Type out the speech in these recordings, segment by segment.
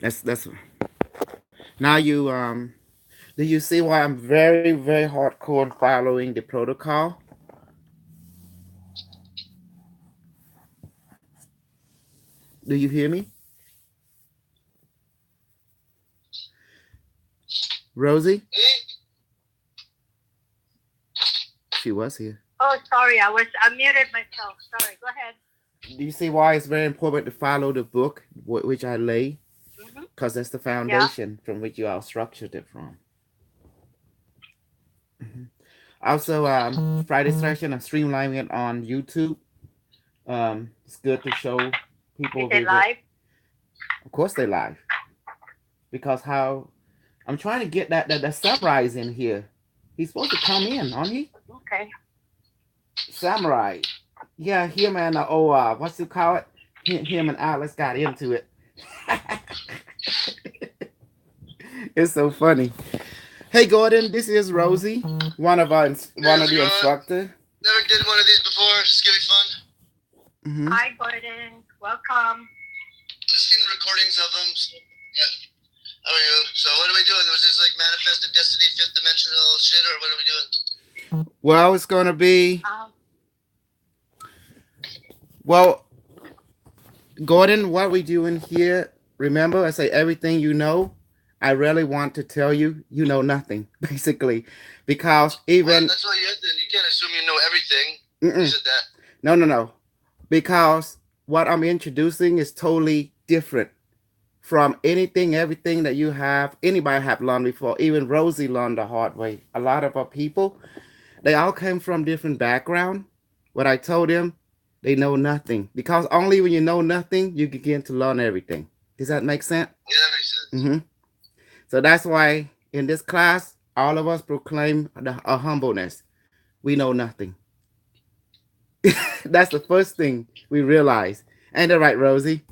That's now you do you see why I'm very very hardcore in following the protocol? Do you hear me, Rosie? She was here. Oh, sorry, I muted myself. Sorry, go ahead. Do you see why it's very important to follow the book which I lay? Mm-hmm. Because that's the Yeah. foundation from which you all structured it from. Mhm. Also, Friday session, I'm streamlining it on YouTube. It's good to show Is people it visit. live? Of course, they live because how I'm trying to get that samurai in here. He's supposed to come in, aren't he? Okay. Samurai. Yeah, him and what's it call it? Him and Alex got into it. It's so funny. Hey Gordon, this is Rosie, one of How's it the going? instructor. Never did one of these before. It's gonna be fun. Mm-hmm. Hi, Gordon. Welcome. Just seen recordings of them. So, yeah. How are you? So what are we doing? Was this like manifested destiny, fifth dimensional shit, or what are we doing? Well, it's gonna be Um, well, Gordon. What we doing here? Remember, I say everything you know. I really want to tell you, you know nothing, basically, because Well, even that's all you had then. You can't assume you know everything. You mm-mm, said that. no, because what I'm introducing is totally different from anything, everything that you have, anybody have learned before. Even Rosie learned the hard way. A lot of our people, they all came from different background. What I told them, they know nothing because only when you know nothing, you begin to learn everything. Does that make sense? Yeah, that makes sense. Mm-hmm. So that's why in this class, all of us proclaim a humbleness. We know nothing. That's the first thing we realize. Ain't that right, Rosie?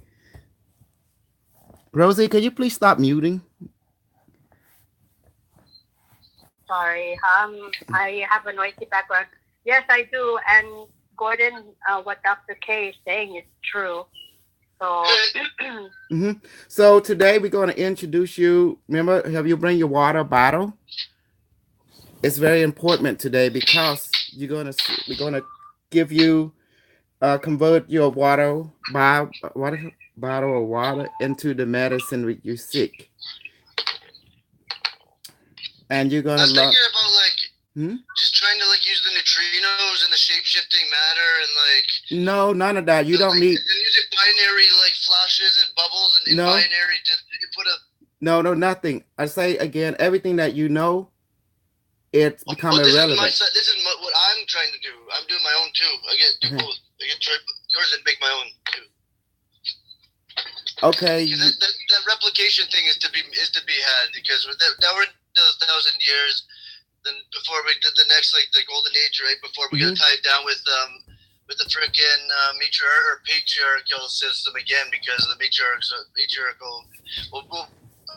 Rosie, can you please stop muting? sorry. I have a noisy background. Yes, I do. And Gordon, what Dr. K is saying is true. So, Mm-hmm. So today we're going to introduce you. Remember, have you bring your water bottle? It's very important today because we're gonna give you convert your water bottle of water into the medicine with you sick, and you're I gonna was learn. thinking about like Hmm? just trying to like use the neutrinos and the shape shifting matter and like No, none of that. You don't like need. and using binary like flashes and bubbles and in No, binary to you put a no, nothing. I say again, everything that you know, it's become well, this is my irrelevant. this is what I'm trying to do. I'm doing my own too. I get do Okay. both. I get try yours and make my own too. Okay. Because that replication thing is to be had because that we're into 1,000 years. Then before we did the next like the golden age, right? Before we got tied down with the frickin' patriarchal system again because the matriarchal will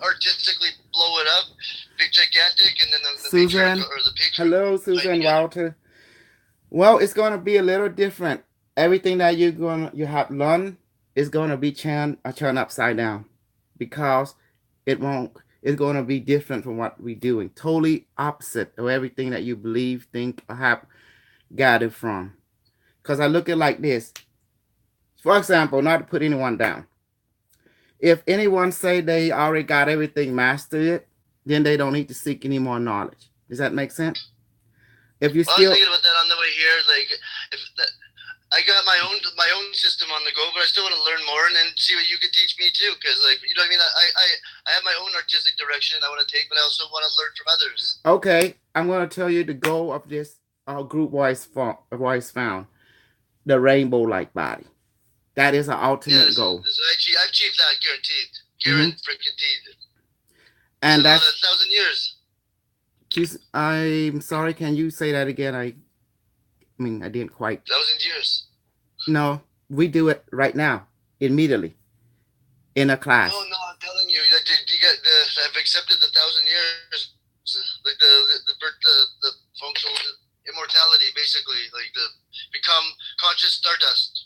artistically blow it up, big gigantic, and then the Susan. matriarchal or the patriarchal. Hello, Susan Walter. Well, it's gonna be a little different. Everything that you have learned is gonna be turned upside down because it won't. It's gonna be different from what we're doing. Totally opposite of everything that you believe, think, or have gathered from. Because I look at it like this. For example, not to put anyone down. If anyone say they already got everything mastered, then they don't need to seek any more knowledge. Does that make sense? If you Well, I was still thinking about that on the way here. Like, if that, I got my own system on the go, but I still want to learn more and then see what you could teach me too. Because, like, you know what I mean? I have my own artistic direction I want to take, but I also want to learn from others. okay, I'm going to tell you the goal of this group voice found the rainbow like body. That is an Yeah, ultimate goal. I've achieved that, guaranteed. Mm-hmm. Freaking it's And another that's 1,000 years. I'm sorry. Can you say that again? I mean, I didn't quite. 1,000 years. No, we do it right now, immediately, in a class. No, I'm telling you, you get I've accepted the 1,000 years, like the functional immortality, basically, like the become conscious stardust.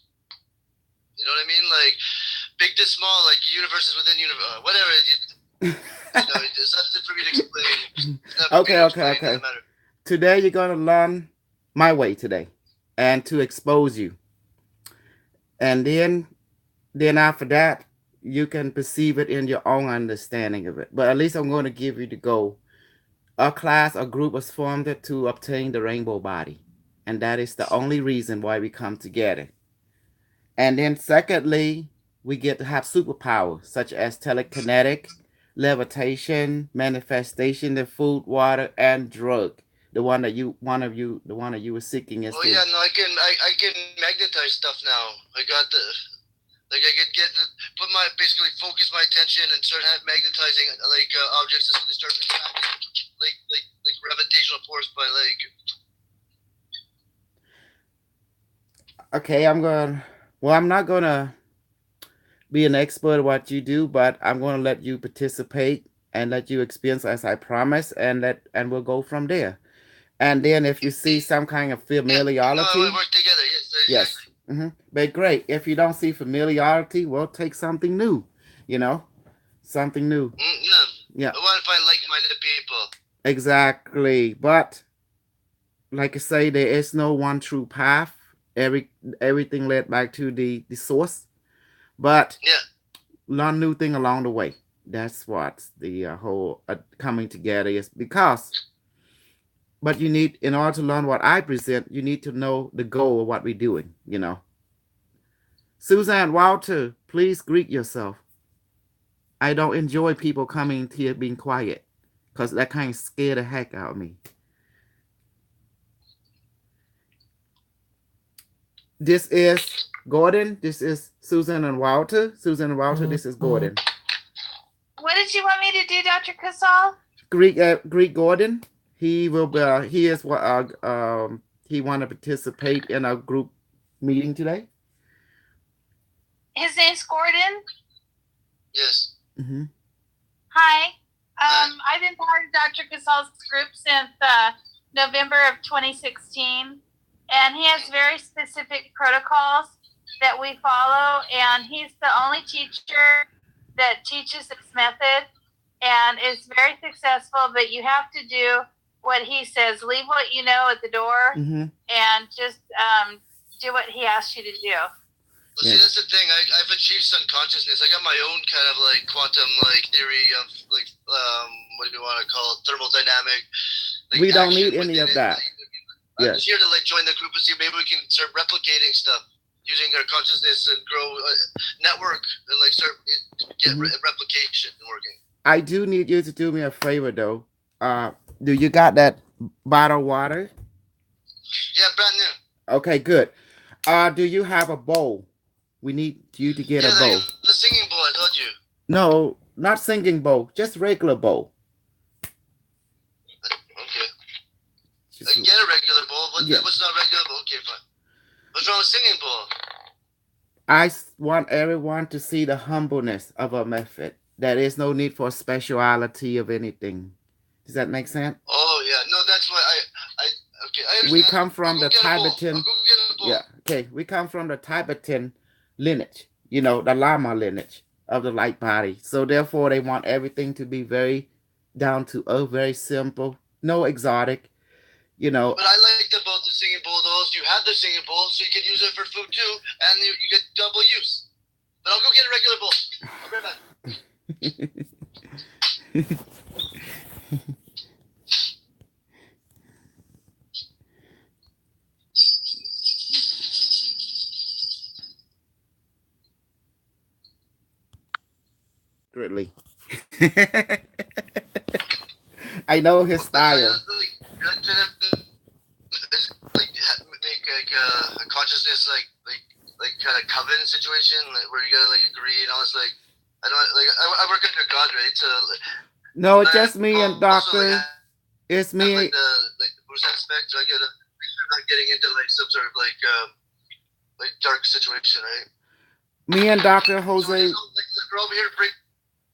You know what I mean? Like big to small, like universes within universe, whatever. It's nothing for me to explain. Okay. Today you're gonna learn my way today, and to expose you, and then after that you can perceive it in your own understanding of it. But at least I'm going to give you the goal. A class, a group was formed to obtain the rainbow body, and that is the only reason why we come together. And then secondly, we get to have superpowers such as telekinetic, levitation, manifestation, the food, water, and drug. The one that you were seeking is yeah, no, I can magnetize stuff now. I got I could put basically focus my attention and start magnetizing objects as they start attracting like gravitational force by Okay, I'm not gonna be an expert at what you do, but I'm gonna let you participate and let you experience as I promise, and we'll go from there. And then if you see some kind of familiarity, we work together. Yes. Exactly. Yes. But great. If you don't see familiarity, we'll take something new. Something new. Yeah. I want to find like-minded people. Exactly. But like I say, there is no one true path. Everything led back to the source. But learn new thing along the way. That's what the whole coming together is. But you need, in order to learn what I present, you need to know the goal of what we're doing, Suzanne, Walter, please greet yourself. I don't enjoy people coming here being quiet, because that kind of scared the heck out of me. This is Gordon. This is Susan and Walter. Susan and Walter, this is Gordon. What did you want me to do, Dr. Casal? Greet Gordon. He will be. He is what. He want to participate in our group meeting today. His name's Gordon. Yes. Mm-hmm. Hi. I've been part of Dr. Casal's group since November of 2016, and he has very specific protocols that we follow. And he's the only teacher that teaches this method, and is very successful. But you have to do what he says. Leave what you know at the door, and just do what he asks you to do. Well, see, that's the thing. I've achieved some consciousness. I got my own kind of quantum theory of what do you want to call it? Thermodynamic. We don't need any of that. I'm just here to join the group and see maybe we can start replicating stuff using our consciousness and grow a network and start get replication working. I do need you to do me a favor though. Do you got that bottled water? Yeah, brand new. Okay, good. Do you have a bowl? We need you to get a bowl. The singing bowl, I told you. No, not singing bowl, just regular bowl. Okay. I can get a regular bowl. What's not regular bowl? Okay, fine. What's wrong with singing bowl? I want everyone to see the humbleness of our method. There is no need for speciality of anything. Does that make sense? Oh yeah, no, that's what I understand. We come from the Tibetan. Yeah, okay. We come from the Tibetan lineage, the Lama lineage of the light body. So therefore, they want everything to be very down to earth, very simple, no exotic, But I like about the singing bowl, though, is you have the singing bowl, so you can use it for food too, and you get double use. But I'll go get a regular bowl. I'll be right back. Greatly. I know his style. Make a consciousness kind of covenant situation where you gotta agree and all this I work under God, right? So no, it's just me and Doctor. It's me. The Buddhist aspect, so I gotta make sure I'm not getting into some sort of dark situation, right? Me and Dr. Jose. So, we're over here to bring.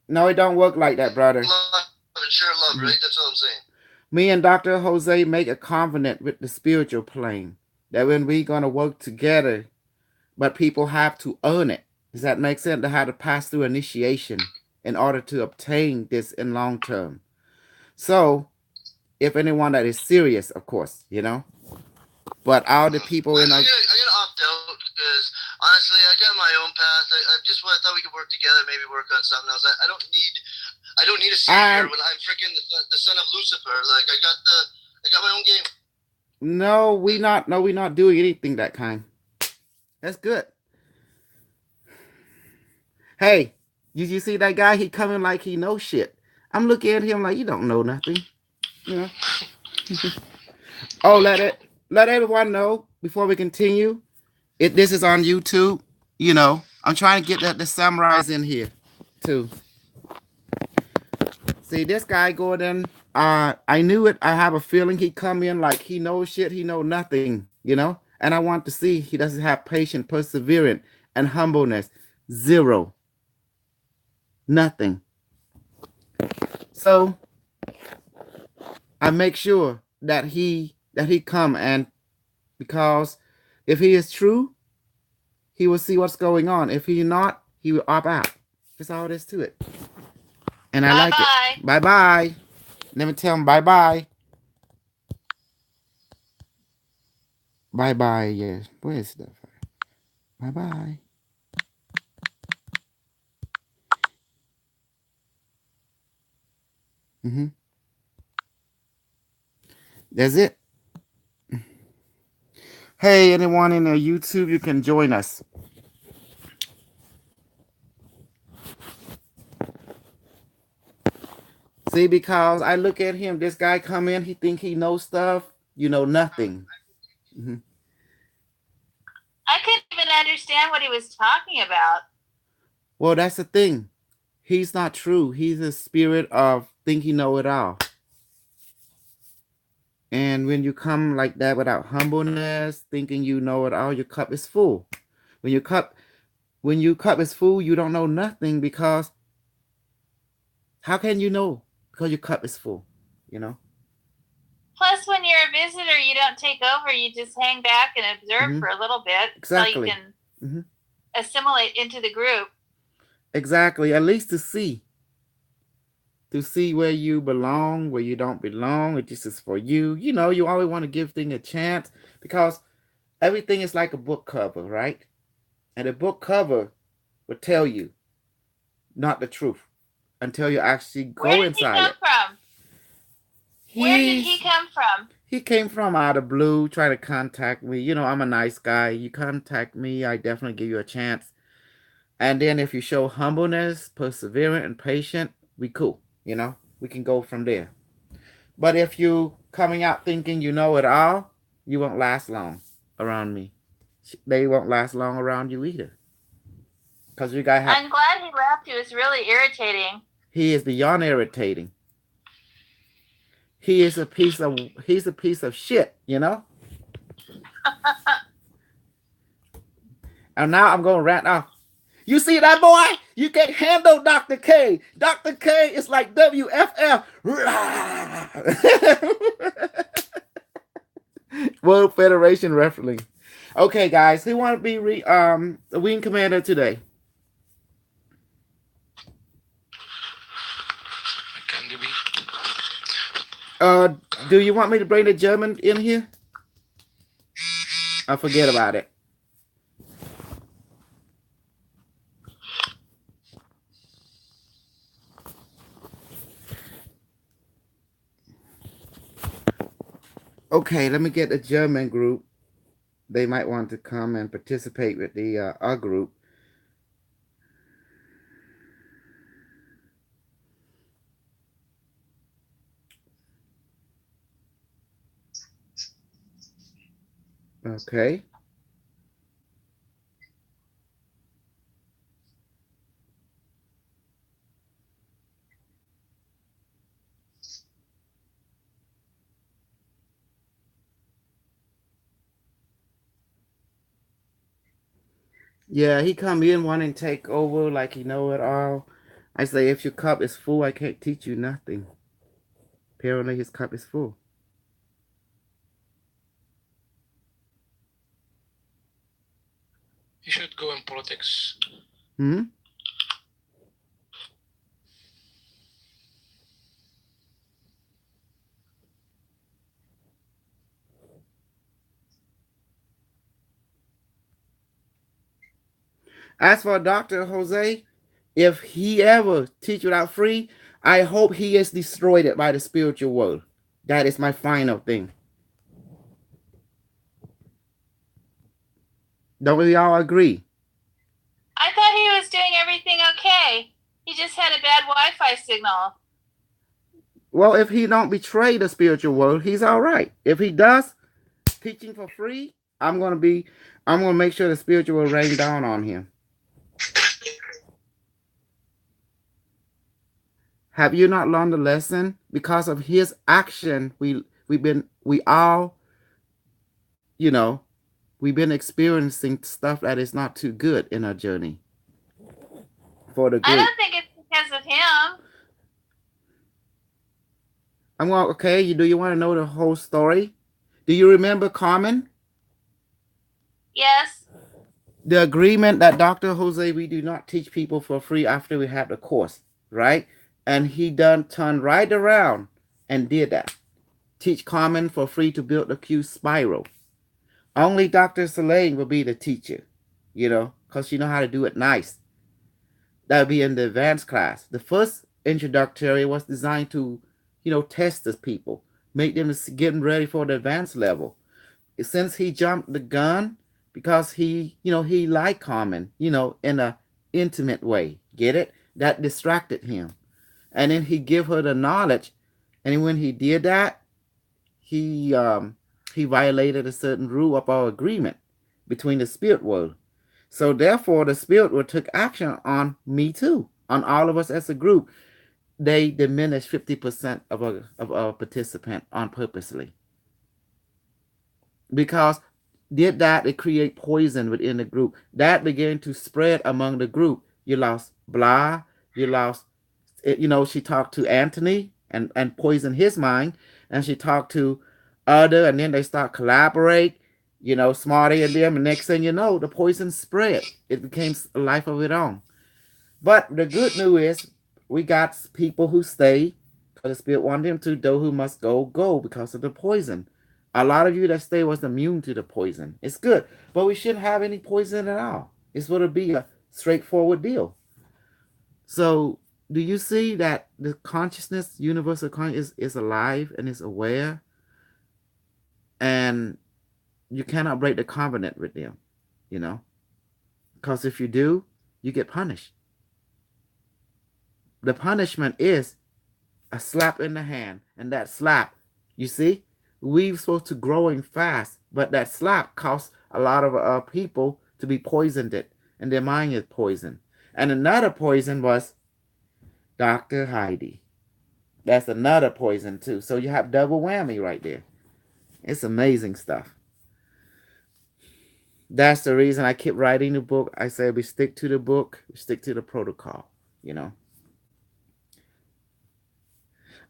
No, it don't work like that, brother. Love and share love, right? That's all I'm saying. Me and Dr. Jose make a covenant with the spiritual plane that when we're gonna work together, but people have to earn it. Does that make sense? They had to pass through initiation in order to obtain this in long term. So, if anyone that is serious, of course, you know. But all the people in I gotta opt out because honestly, I got my own path. I just thought we could work together, maybe work on something else. I don't need a savior when I'm freaking the son of Lucifer. Like I got my own game. No, we're not doing anything that kind. That's good. Hey, you see that guy? He coming like he knows shit. I'm looking at him like you don't know nothing. You know. Oh, let everyone know before we continue. This is on YouTube. You know, I'm trying to get the samurais in here too. See this guy Gordon. I knew it. I have a feeling he come in like he knows shit. He know nothing. You know, and I want to see he doesn't have patience, perseverance, and humbleness. Zero. Nothing. So I make sure that he come, and because if he is true, he will see what's going on. If he not, he will opt out. That's all there is to it. And I like it. Bye bye. Let me tell him bye bye. Bye bye. Yes. Where is that? Bye bye. That's it. Hey, anyone in the YouTube, you can join us. See, because I look at him, this guy come in, he think he knows stuff. You know nothing. I couldn't even understand what he was talking about. Well, that's the thing. He's not true. He's a spirit of think he know it all. And when you come like that without humbleness, thinking you know it all, your cup is full. When your cup is full, you don't know nothing, because how can you know? Because your cup is full, you know? Plus, when you're a visitor, you don't take over. You just hang back and observe for a little bit. Exactly. So you can assimilate into the group. Exactly. At least to see where you belong, where you don't belong. It just is for you. You know, you always want to give things a chance, because everything is like a book cover, right? And a book cover will tell you not the truth until you actually go inside it. Where did he come from? Where did he come from? He came from out of blue, trying to contact me. You know, I'm a nice guy. You contact me, I definitely give you a chance. And then if you show humbleness, perseverance, and patience, we cool. You know, we can go from there. But if you coming out thinking you know it all, you won't last long around me. They won't last long around you either. Because you guys have. I'm glad he left. He was really irritating. He is beyond irritating. He's a piece of shit, you know? And now I'm going to rant off. You see that, boy? You can't handle Dr. K. Dr. K is like WFF. World Federation Wrestling. Okay, guys. Who want to be the wing commander today? Do you want me to bring the German in here? I'll forget about it. Okay, let me get the German group. They might want to come and participate with the our group. Okay. Yeah, he come in wanting to take over like he know it all. I say, if your cup is full, I can't teach you nothing. Apparently his cup is full. He should go in politics. Hmm? As for Dr. Jose, if he ever teach without free, I hope he is destroyed by the spiritual world. That is my final thing. Don't we all agree? I thought he was doing everything okay. He just had a bad Wi-Fi signal. Well, if he don't betray the spiritual world, he's all right. If he does teaching for free, I'm gonna make sure the spiritual will rain down on him. Have you not learned the lesson? Because of his action, we all, you know, we've been experiencing stuff that is not too good in our journey for the I group. don't think it's because of him. I'm going, okay, do you want to know the whole story? Do you remember Carmen? Yes. The agreement that Dr. Jose, we do not teach people for free after we have the course, right? And he turned right around and did that. Teach Carmen for free to build the Q spiral. Only Dr. Selene will be the teacher, because she know how to do it nice. That would be in the advanced class. The first introductory was designed to, test the people, make them getting ready for the advanced level. Since he jumped the gun, because he liked Carmen, in a intimate way. Get it? That distracted him. And then he give her the knowledge. And when he did that, he violated a certain rule of our agreement between the spirit world. So therefore, the spirit world took action on me too, on all of us as a group. They diminished 50% of our participant on purposely. Because did that, it create poison within the group. That began to spread among the group. You lost blah, you lost, she talked to Anthony and poisoned his mind. And she talked to other, and then they start collaborate, Smarty and them. And next thing you know, the poison spread. It became a life of its own. But the good news is we got people who stay because the spirit wanted them to. Those who must go because of the poison. A lot of you that stay was immune to the poison. It's good, but we shouldn't have any poison at all. It's going to be a straightforward deal. So, do you see that the consciousness, universal consciousness, is alive and is aware? And you cannot break the covenant with them, because if you do, you get punished. The punishment is a slap in the hand, and that slap, you see, we're supposed to growing fast, but that slap costs a lot of people to be poisoned and their mind is poisoned. And another poison was Dr. Heidi. That's another poison too. So you have double whammy right there. It's amazing stuff. That's the reason I keep writing the book. I say we stick to the book, we stick to the protocol,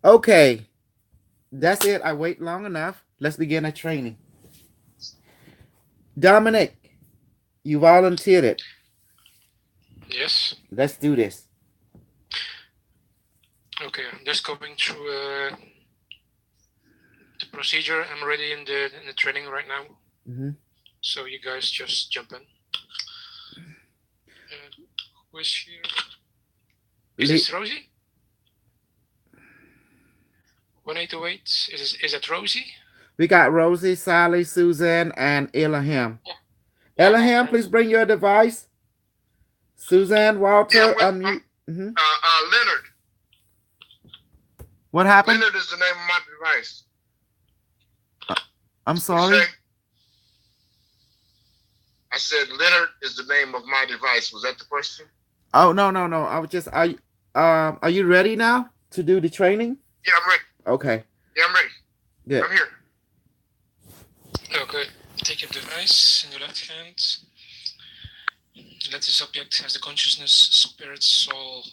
Okay, that's it. I wait long enough. Let's begin our training. Dominic, you volunteered it. Yes. Let's do this. Okay, I'm just going through the procedure. I'm ready in the training right now. Mm-hmm. So you guys just jump in. Who is here? Is this Rosie? 1828. Is that Rosie? We got Rosie, Sally, Suzanne, and Elohim. Yeah. Elohim, please bring your device. Suzanne, Walter, unmute. Leonard. What happened? Leonard is the name of my device. I'm sorry. I said Leonard is the name of my device. Was that the question? Oh, no. I was just, are you ready now to do the training? Yeah, I'm ready. Okay. Yeah, I'm ready. Good. I'm here. Okay, take your device in your left hand. Let this object has the consciousness, spirit, soul,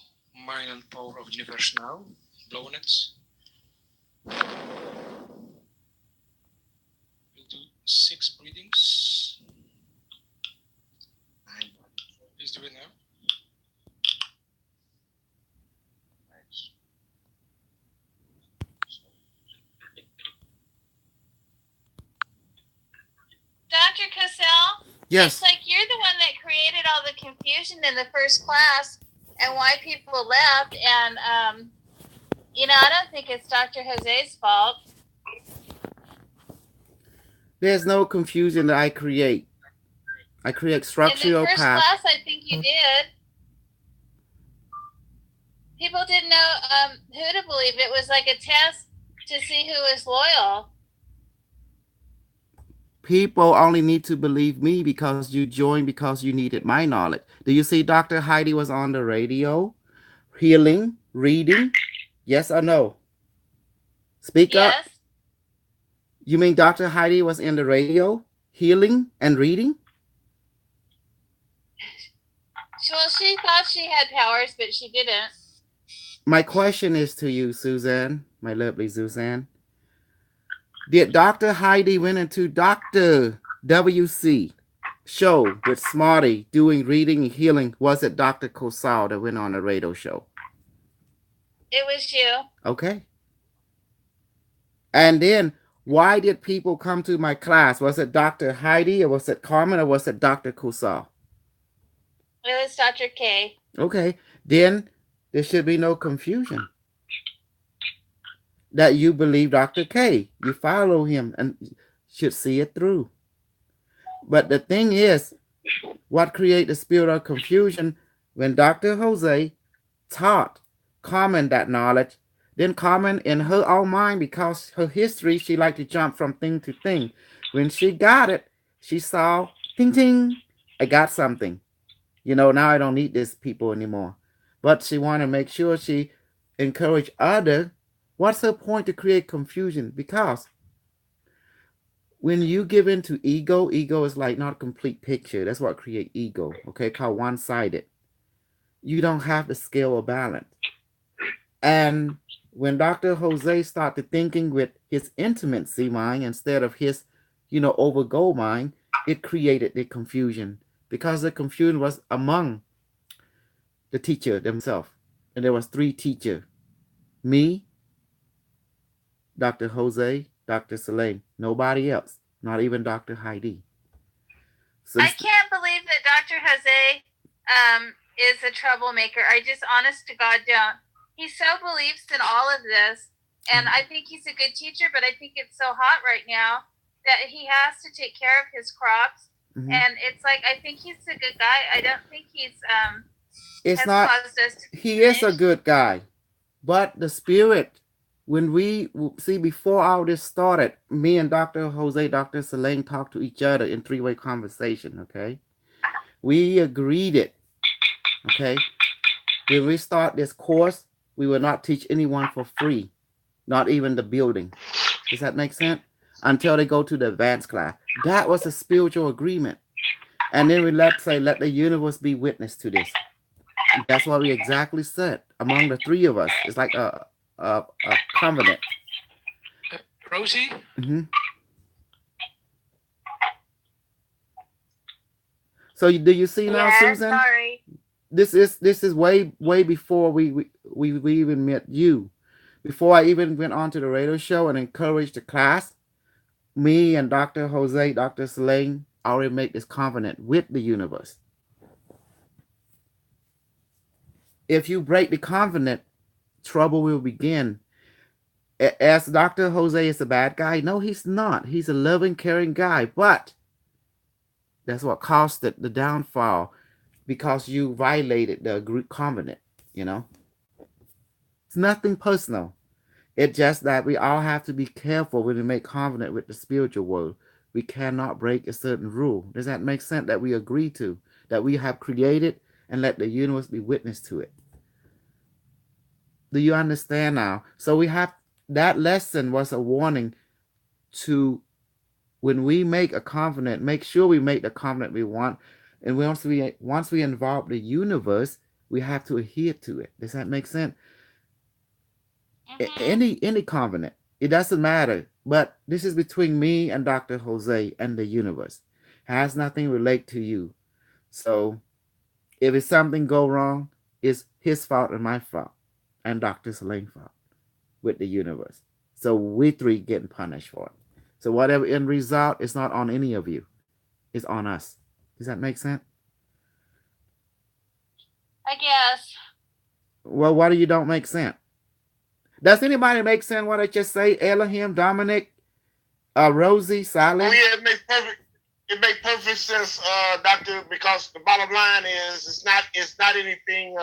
mind, and power of the universe now. Blow on it. We'll do 6 breathings. Please do it now. Yes. It's like you're the one that created all the confusion in the first class and why people left. And, I don't think it's Dr. Jose's fault. There's no confusion that I create. I create structural In the first path. class, I think you did. People didn't know who to believe. It was like a test to see who was loyal. People only need to believe me because you joined because you needed my knowledge. Do you see Dr. Heidi was on the radio? Healing, reading? Yes or no? Speak up. Yes. You mean Dr. Heidi was in the radio, healing and reading? Well, she thought she had powers, but she didn't. My question is to you, Suzanne, my lovely Suzanne. Did Dr. Heidi went into Dr. WC show with Smarty doing reading and healing? Was it Dr. Kosal that went on a radio show? It was you. Okay. And then why did people come to my class? Was it Dr. Heidi or was it Carmen or was it Dr. Kosal? It was Dr. K. Okay. Then there should be no confusion. That you believe Dr. K. You follow him and should see it through. But the thing is, what created the spirit of confusion when Dr. Jose taught Carmen that knowledge, then Carmen in her own mind, because her history, she liked to jump from thing to thing. When she got it, she saw, ting, ting, I got something. Now I don't need these people anymore. But she wanted to make sure she encouraged others. What's her point to create confusion? Because when you give in to ego is like not a complete picture. That's what create ego, okay? Called one-sided. You don't have the scale of balance. And when Dr. Jose started thinking with his intimacy mind instead of his, over goal mind, it created the confusion because the confusion was among the teacher themselves. And there was 3 teachers. Me, Dr. Jose, Dr. Selene, nobody else, not even Dr. Heidi. I can't believe that Dr. Jose is a troublemaker. I just, honest to God, don't. He so believes in all of this, and I think he's a good teacher, but I think it's so hot right now that he has to take care of his crops. Mm-hmm. And it's like, I think he's a good guy. I don't think he's it's not, he is a good guy, but the spirit, when we see before all this started, me and Dr. Jose, Dr. Selene talked to each other in 3-way conversation, okay? We agreed it, okay? When we start this course, we will not teach anyone for free, not even the building. Does that make sense? Until they go to the advanced class. That was a spiritual agreement. And then we let the universe be witness to this. That's what we exactly said among the 3 of us. It's like a covenant. Rosie? Mm-hmm. So do you see now, Susan? Sorry. This is way before we even met you. Before I even went on to the radio show and encouraged the class, me and Dr. Jose, Dr. Selene already made this covenant with the universe. If you break the covenant, trouble will begin. As Dr. Jose is a bad guy, no, he's not. He's a loving, caring guy, but that's what caused the downfall. Because you violated the group covenant, It's nothing personal. It's just that we all have to be careful when we make covenant with the spiritual world. We cannot break a certain rule. Does that make sense that we agree to? That we have created and let the universe be witness to it. Do you understand now? So we have, that lesson was a warning to, when we make a covenant, make sure we make the covenant we want. And once we involve the universe, we have to adhere to it. Does that make sense? Mm-hmm. Any covenant, it doesn't matter. But this is between me and Dr. Jose and the universe. It has nothing relate to you. So if it's something go wrong, it's his fault and my fault and Dr. Selene's fault with the universe. So we 3 getting punished for it. So whatever end result, it's not on any of you. It's on us. Does that make sense? I guess. Well, what do you don't make sense? Does anybody make sense what I just say? Elohim, Dominic, Rosie, Sally? Oh yeah, it makes perfect sense, Doctor, because the bottom line is it's not anything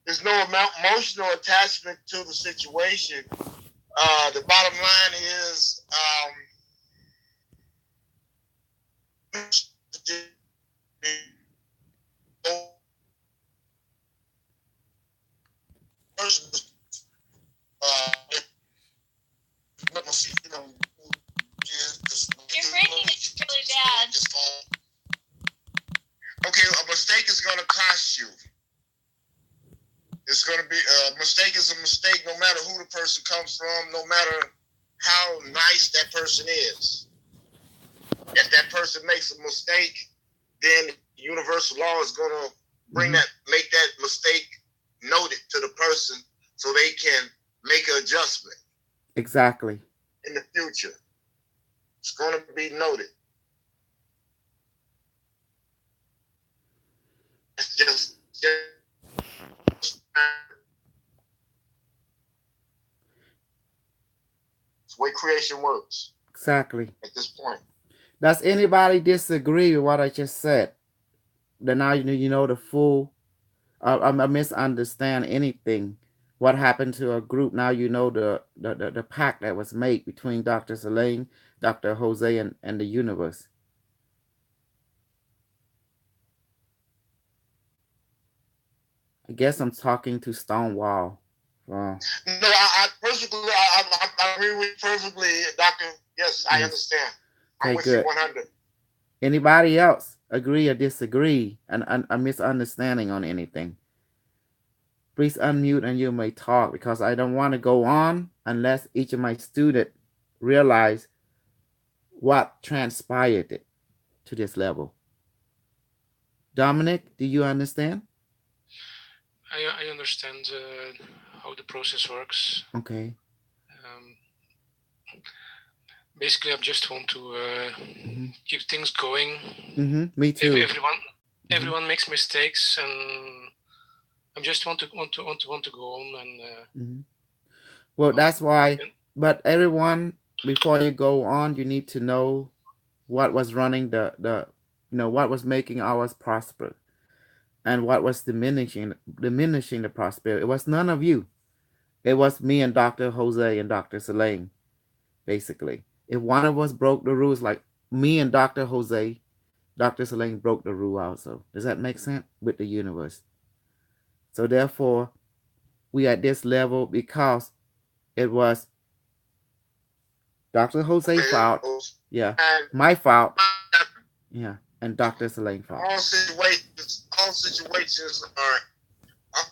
there's no emotional attachment to the situation. The bottom line is You're breaking it really bad. Okay, a mistake is going to cost you. It's going to be a mistake is a mistake no matter who the person comes from, no matter how nice that person is. If that person makes a mistake, then universal law is going to make that mistake noted to the person so they can make an adjustment. Exactly. In the future. It's going to be noted. It's just it's the way creation works. Exactly. At this point. Does anybody disagree with what I just said? Then now you know the full. I misunderstand anything. What happened to a group? Now you know the pact that was made between Dr. Selene, Dr. Jose, and the universe. I guess I'm talking to Stonewall. Wow. No, I perfectly, I agree with you perfectly, Doctor. Yes, I understand. I'm with you 100. Anybody else agree or disagree and a misunderstanding on anything? Please unmute and you may talk, because I don't want to go on unless each of my students realize what transpired to this level. Dominic, do you understand? I understand how the process works. Okay. Basically, I just want to keep things going. Me too. Everyone makes mistakes, and I just want to go on and. Well, that's why. But everyone, before you go on, you need to know what was running what was making ours prosper, and what was diminishing the prosperity. It was none of you. It was me and Dr. Jose and Dr. Selene, basically. If one of us broke the rules, like me and Dr. Jose, Dr. Selene broke the rule also. Does that make sense with the universe? So therefore, we at this level because it was Dr. Jose's fault. Yeah. My fault. Yeah. And Dr. Selene's fault. All situations are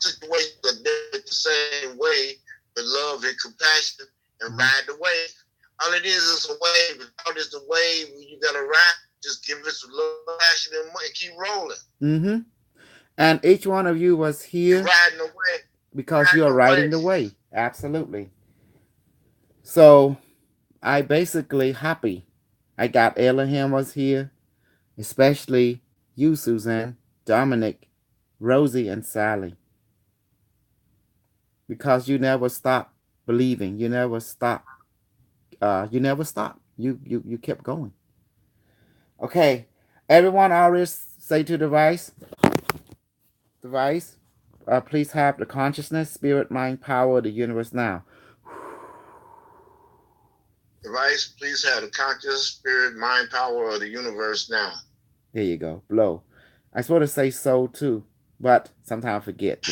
the same way, with love and compassion and ride the wave. All it is a wave. All is the wave. You gotta ride. Just give us a little passion and keep rolling. And each one of you was here riding the wave because you are riding the wave. Absolutely. So I basically happy. I got Elohim was here, especially you, Suzanne, Dominic, Rosie, and Sally. Because you never stop believing. You never stop. You kept going. Okay. Everyone always say to device, please have the consciousness, spirit, mind, power of the universe now. Device, please have the conscious, spirit, mind, power of the universe now. There you go. Blow. I supposed to say soul too, but sometimes I forget,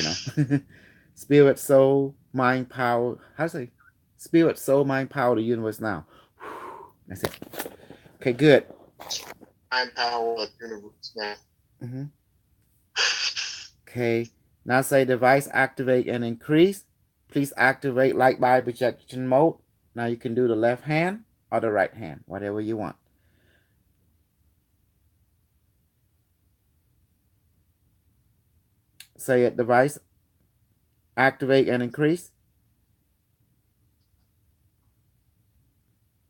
Spirit, soul, mind, power. How to say? Spirit, soul, mind, power of the universe now. That's it. Okay, good. Mind, power of the universe now. Okay. Now say device activate and increase. Please activate light by projection mode. Now you can do the left hand or the right hand, whatever you want. Say it, device activate and increase.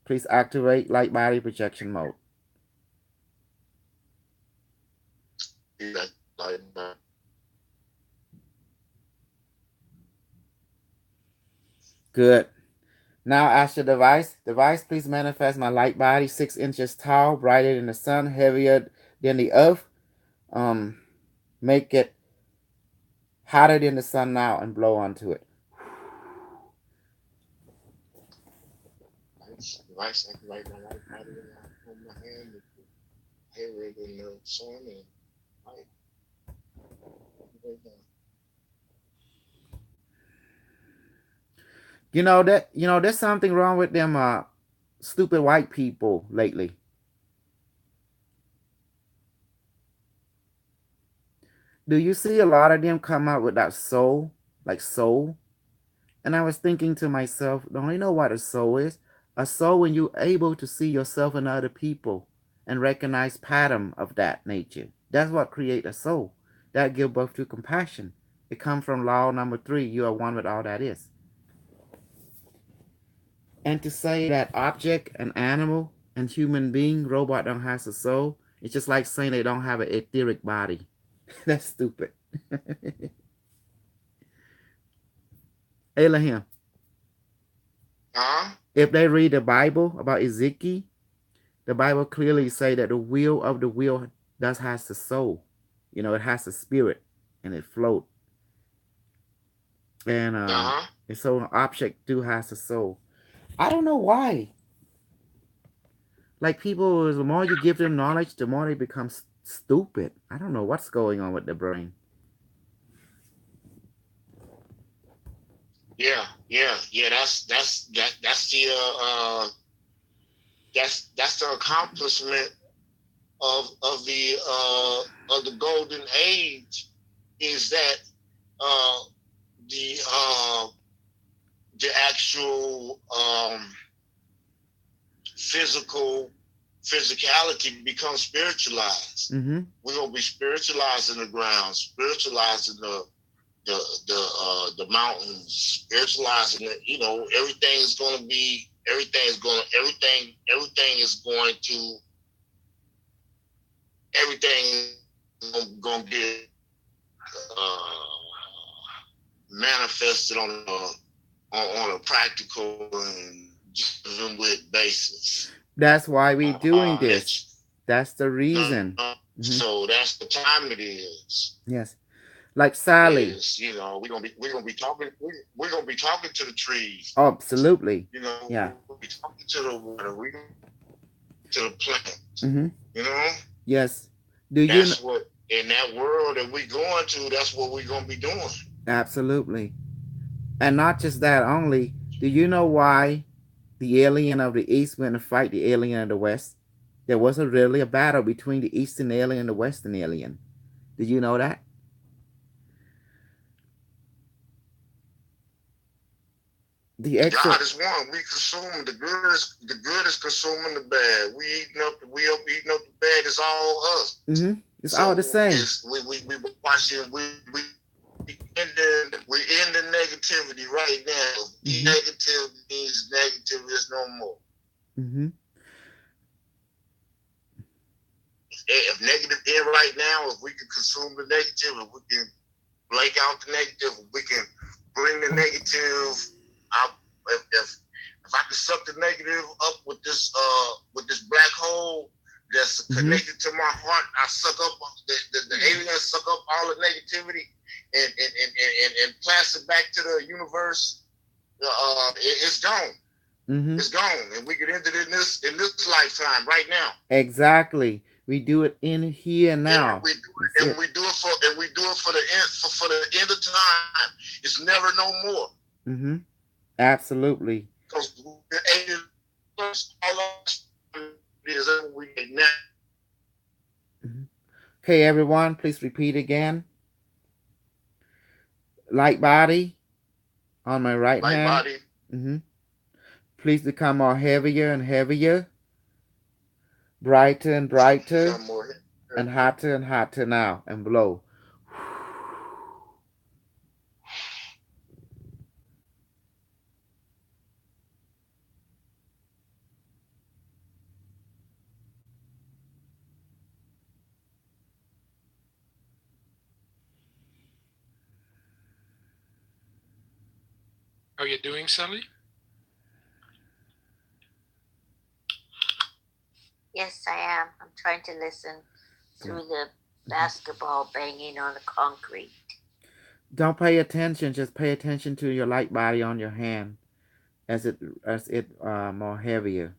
Please activate light body projection mode. Good. Now ask your device. Device, please manifest my light body 6 inches tall, brighter than the sun, heavier than the earth. Make it hotter than the sun now and blow onto it. Device, I can write my light body on my hand, heavier than the sun, and light. There's something wrong with them stupid white people lately. Do you see a lot of them come out with that soul, like soul? And I was thinking to myself, don't you know what a soul is? A soul when you're able to see yourself in other people and recognize pattern of that nature. That's what create a soul. That give birth to compassion. It comes from law number 3, you are one with all that is. And to say that object, an animal, and human being, robot don't have a soul, it's just like saying they don't have an etheric body. That's stupid. Abraham. If they read the Bible about Ezekiel, the Bible clearly say that the will of the will does has a soul. It has a spirit and it float. And and so an object do has a soul. I don't know why. Like people, the more you give them knowledge, the more they become stupid. I don't know what's going on with the brain. Yeah. That's the accomplishment of the golden age, is that the actual physicality becomes spiritualized. Mm-hmm. We're gonna be spiritualizing the ground, spiritualizing the mountains, spiritualizing it. Everything is going to get manifested on a practical and with basis. That's why we're doing this. That's the reason. So that's the time it is. Yes. Like Sally. We're gonna be talking to the trees. Absolutely. Yeah. We'll be talking to the water. To the plant. Mm-hmm. Yes. What in that world that we're going to, that's what we're gonna be doing. Absolutely. And not just that only. Do you know why the alien of the East went to fight the alien of the West? There wasn't really a battle between the Eastern alien and the Western alien. Did you know that? God is one. We consume the good is consuming the bad. We eating up the bad. It's all us. Mm-hmm. It's all the same. We watching. We're in the negativity right now. Mm-hmm. Negative means negative is no more. Mm-hmm. If negative in right now, if we can consume the negative, if we can blank out the negative, if we can bring the negative out, if I can suck the negative up with this black hole that's connected to my heart, I suck up the aliens suck up all the negativity and pass it back to the universe. It's gone. Mm-hmm. It's gone, and we can end it in this lifetime right now. Exactly. We do it in here now. We do it for the end of time. It's never no more. Mm-hmm. Absolutely. Because okay, everyone, please repeat again. Light body on my right hand. Light body. Mm-hmm. Please become more heavier and heavier, brighter and brighter, and hotter now, and blow. How you doing, Sally? Yes, I am. I'm trying to listen through the basketball banging on the concrete. Don't pay attention. Just pay attention to your light body on your hand as it more heavier.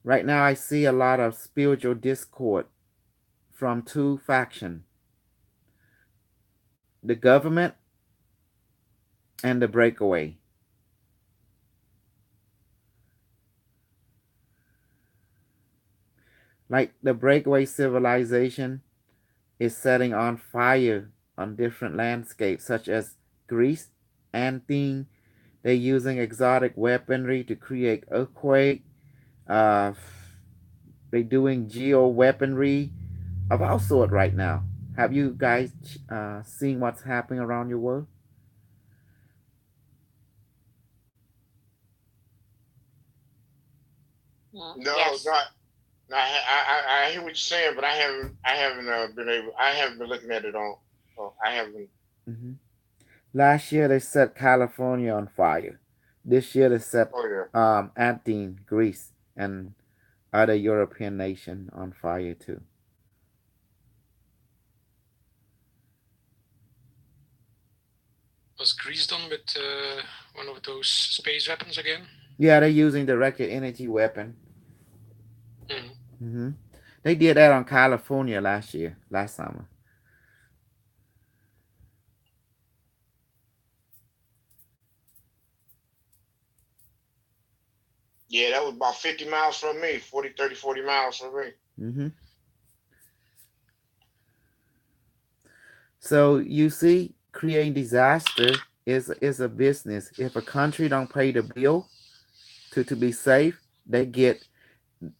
Right now, I see a lot of spiritual discord from two factions: the government and the breakaway. Like the breakaway civilization is setting on fire on different landscapes, such as Greece, Athens. They're using exotic weaponry to create earthquake. Uh, they're doing geo weaponry of all sort right now. Have you guys seen what's happening around your world? No, Yes. not. I hear what you're saying, but I haven't been looking at it on. I haven't. Hmm. Last year they set California on fire. This year they set Oh yeah. Athens, Greece, and other European nation on fire too. Was Greece done with one of those space weapons again? Yeah, they're using directed energy weapon. Mm. Hmm. They did that on California last summer. Yeah, that was about 50 miles from me. 40 miles from me. Hmm. So you see, creating disaster is a business. If a country don't pay the bill to be safe, they get you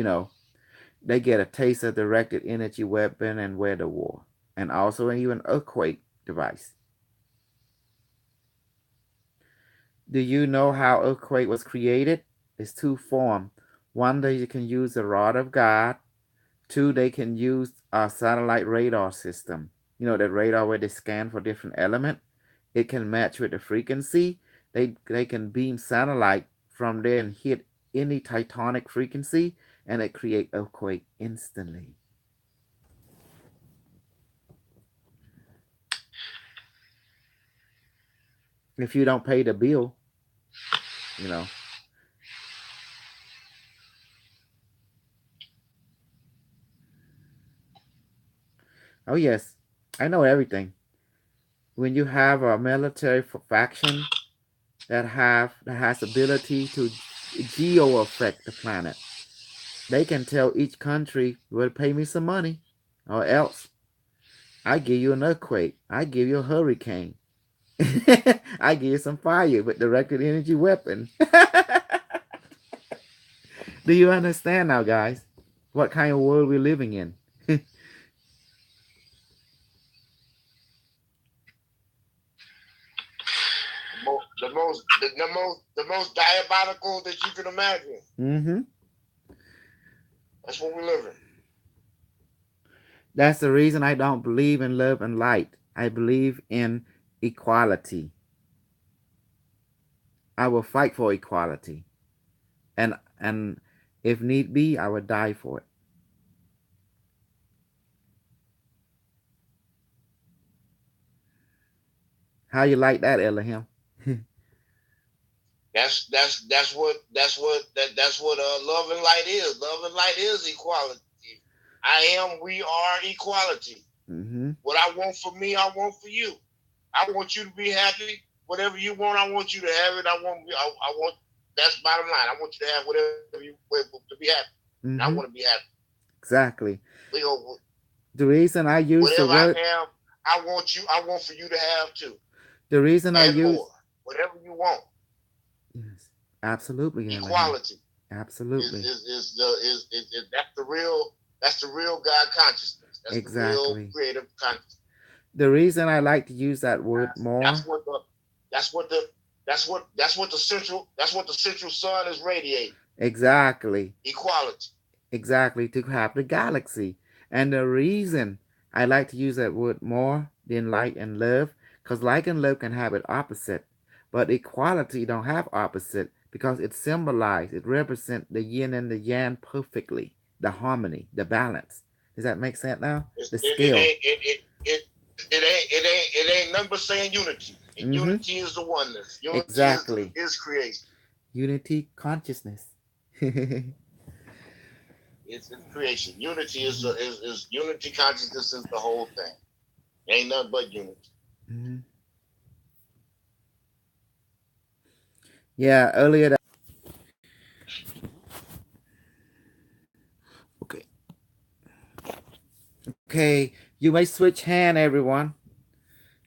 know they get a taste of directed energy weapon and weather war, and also even earthquake device. Do you know how earthquake was created? It's two form. One, that you can use the rod of God. Two, they can use a satellite radar system. You know, that radar where they scan for different element. It can match with the frequency. They can beam satellite from there and hit any tectonic frequency, and it create earthquake instantly. If you don't pay the bill, you know. Oh yes, I know everything. When you have a military faction that has ability to geo affect the planet, they can tell each country, "Well, pay me some money, or else I give you an earthquake, I give you a hurricane, I give you some fire with directed energy weapon." Do you understand now, guys? What kind of world we're living in? The most diabolical that you can imagine. Mm-hmm. That's what we live in. That's the reason I don't believe in love and light. I believe in equality. I will fight for equality, and if need be, I would die for it. How you like that, Elohim? That's what love and light is. Love and light is equality. We are equality. Mm-hmm. What I want for me, I want for you. I want you to be happy. Whatever you want, I want you to have it. I want. That's bottom line. I want you to have whatever you want to be happy. Mm-hmm. I want to be happy. Exactly. The reason I use whatever the word, I have, I want for you to have too. The reason and I use more. Whatever you want. Yes, absolutely. Equality. Absolutely. Is that's the real God consciousness. That's exactly. the real creative consciousness. The reason I like to use that word more. That's what the central sun is radiating. Exactly. Equality. Exactly. To have the galaxy. And the reason I like to use that word more than light and love, because light and love can have it opposite. But equality don't have opposite because it symbolizes, it represents the yin and the yang perfectly, the harmony, the balance. Does that make sense now? The scale. It ain't nothing but saying unity. And unity is the oneness. Unity exactly. is creation. Unity consciousness. It's creation. Unity is unity consciousness is the whole thing. Ain't nothing but unity. Mm-hmm. Yeah, earlier that. Okay. Okay, you may switch hand, everyone.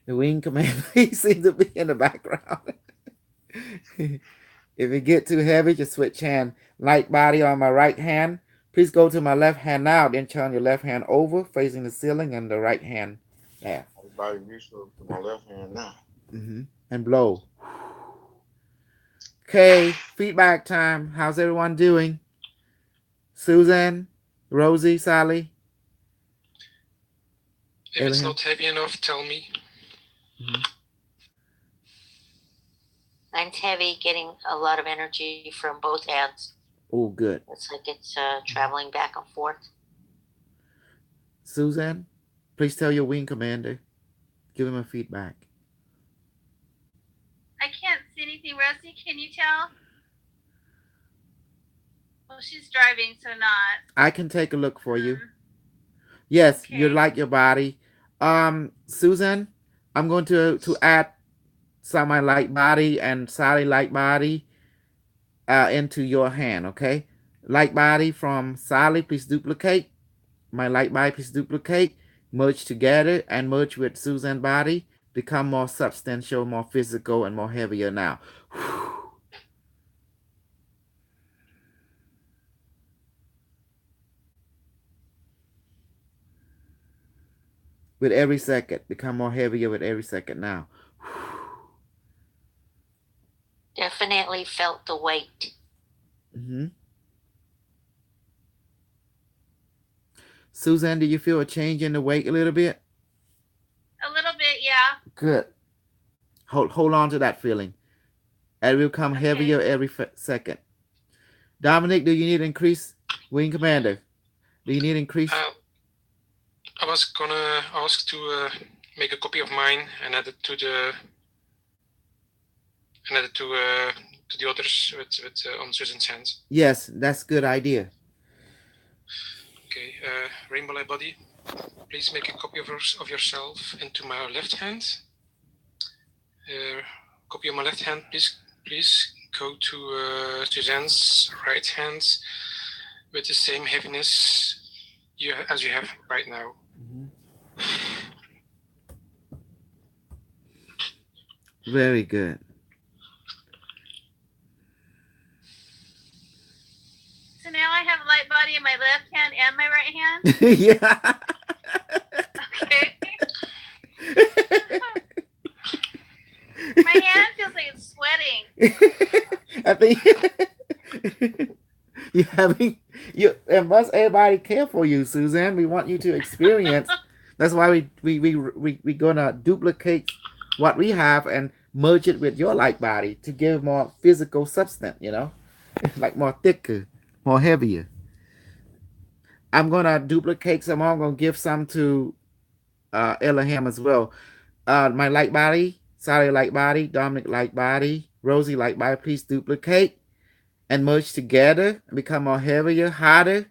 The wing commander seems to be in the background. If it get too heavy, just switch hand. Light body on my right hand. Please go to my left hand now. Then turn your left hand over, facing the ceiling, and the right hand there. Everybody reach to my left hand now. Mm-hmm. And blow. Okay, feedback time. How's everyone doing? Susan, Rosie, Sally? If it's not heavy enough, tell me. Mm-hmm. Mine's heavy, getting a lot of energy from both hands. Oh, good. It's like it's traveling back and forth. Susan, please tell your wing commander. Give him a feedback. I can't see anything. Rosie, can you tell? Well, she's driving, so not. I can take a look for you. Yes, okay. You like your body. Susan, I'm going to add some my light body and Sally light body into your hand, okay? Light body from Sally, please duplicate. My light body, please duplicate. Merge together and merge with Susan body. Become more substantial, more physical, and more heavier now. With every second, become more heavier with every second now. Definitely felt the weight. Mm-hmm. Suzanne, do you feel a change in the weight a little bit? A little bit, yeah. Good. Hold on to that feeling. It will come heavier every second. Dominic, do you need increase? Wing Commander, do you need increase? I was gonna ask to make a copy of mine and add it to the others with on Susan's hands. Yes, that's a good idea. Okay, Rainbow Light Body, please make a copy of yourself into my left hand. Copy of my left hand, please go to Suzanne's right hand with the same heaviness as you have right now. Mm-hmm. Very good. So now I have a light body in my left hand and my right hand? Yeah. Okay. My hand feels like it's sweating. I think it must everybody care for you, Suzanne. We want you to experience. That's why we gonna duplicate what we have and merge it with your light body to give more physical substance, like more thicker, more heavier. I'm gonna duplicate some. I'm gonna give some to Elohim as well. My light body, Sally light body, Dominic light body, Rosie light body. Please duplicate and merge together and become more heavier, harder,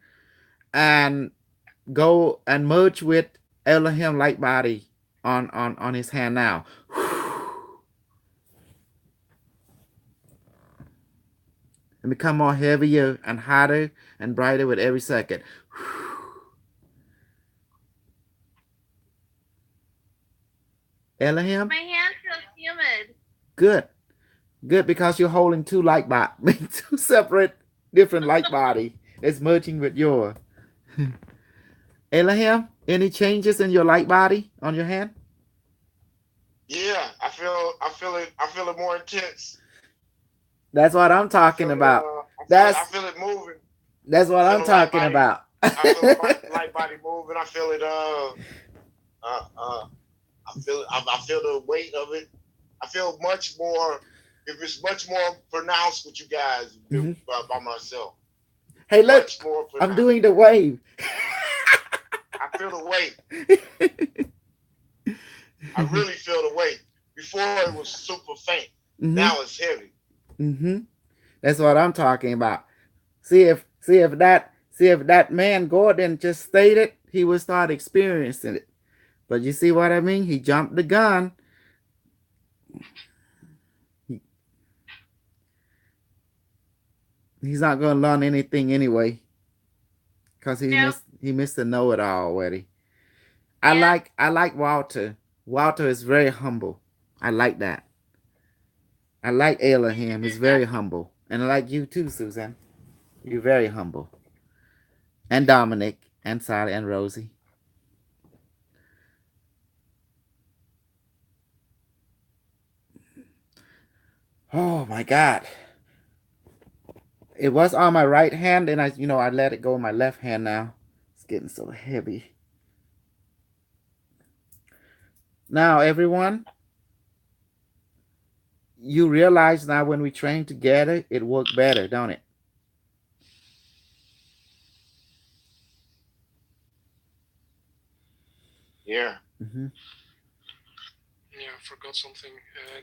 and go and merge with Elohim light body on his hand now. And become more heavier and harder and brighter with every second. Elohim? My hand feels humid. Good, because you're holding two light body, two separate, different light body. It's merging with your. Elohim, any changes in your light body on your hand? Yeah, I feel it more intense. That's what I'm talking about. That's feel it moving. that's what I'm talking about. I feel the light body moving. I feel it. I feel the weight of it. I feel much more. If it's much more pronounced with you guys by myself. Hey, look, Much more I'm pronounced. doing the wave. I feel the weight. I really feel the weight. Before it was super faint. Now it's heavy. That's what I'm talking about. See if that man Gordon just stated, he would start experiencing it. But you see what I mean? He jumped the gun. He's not gonna learn anything anyway. Because he missed the know-it-all already. I like Walter. Walter is very humble. I like that. I like Elohim. He's very humble. And I like you too, Susan. You're very humble. And Dominic and Sally and Rosie. Oh my God. It was on my right hand and I let it go in my left hand now. It's getting so heavy. Now, everyone, you realize now when we train together, it worked better, don't it? Yeah. Yeah, I forgot something.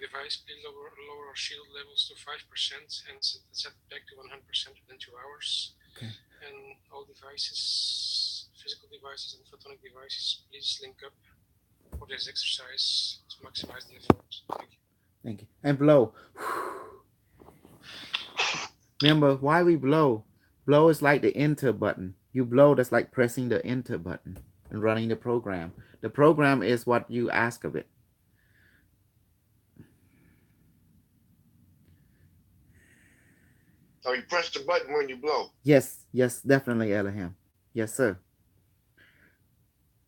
Device, please lower shield levels to 5% and set back to 100% within 2 hours. Okay. And all devices, physical devices and photonic devices, please link up for this exercise to maximize the effort. Thank you. Thank you. And blow. Remember why we blow. Blow is like the enter button. You blow, that's like pressing the enter button and running the program. The program is what you ask of it. So you press the button when you blow. Yes, definitely, Elohim. Yes, sir.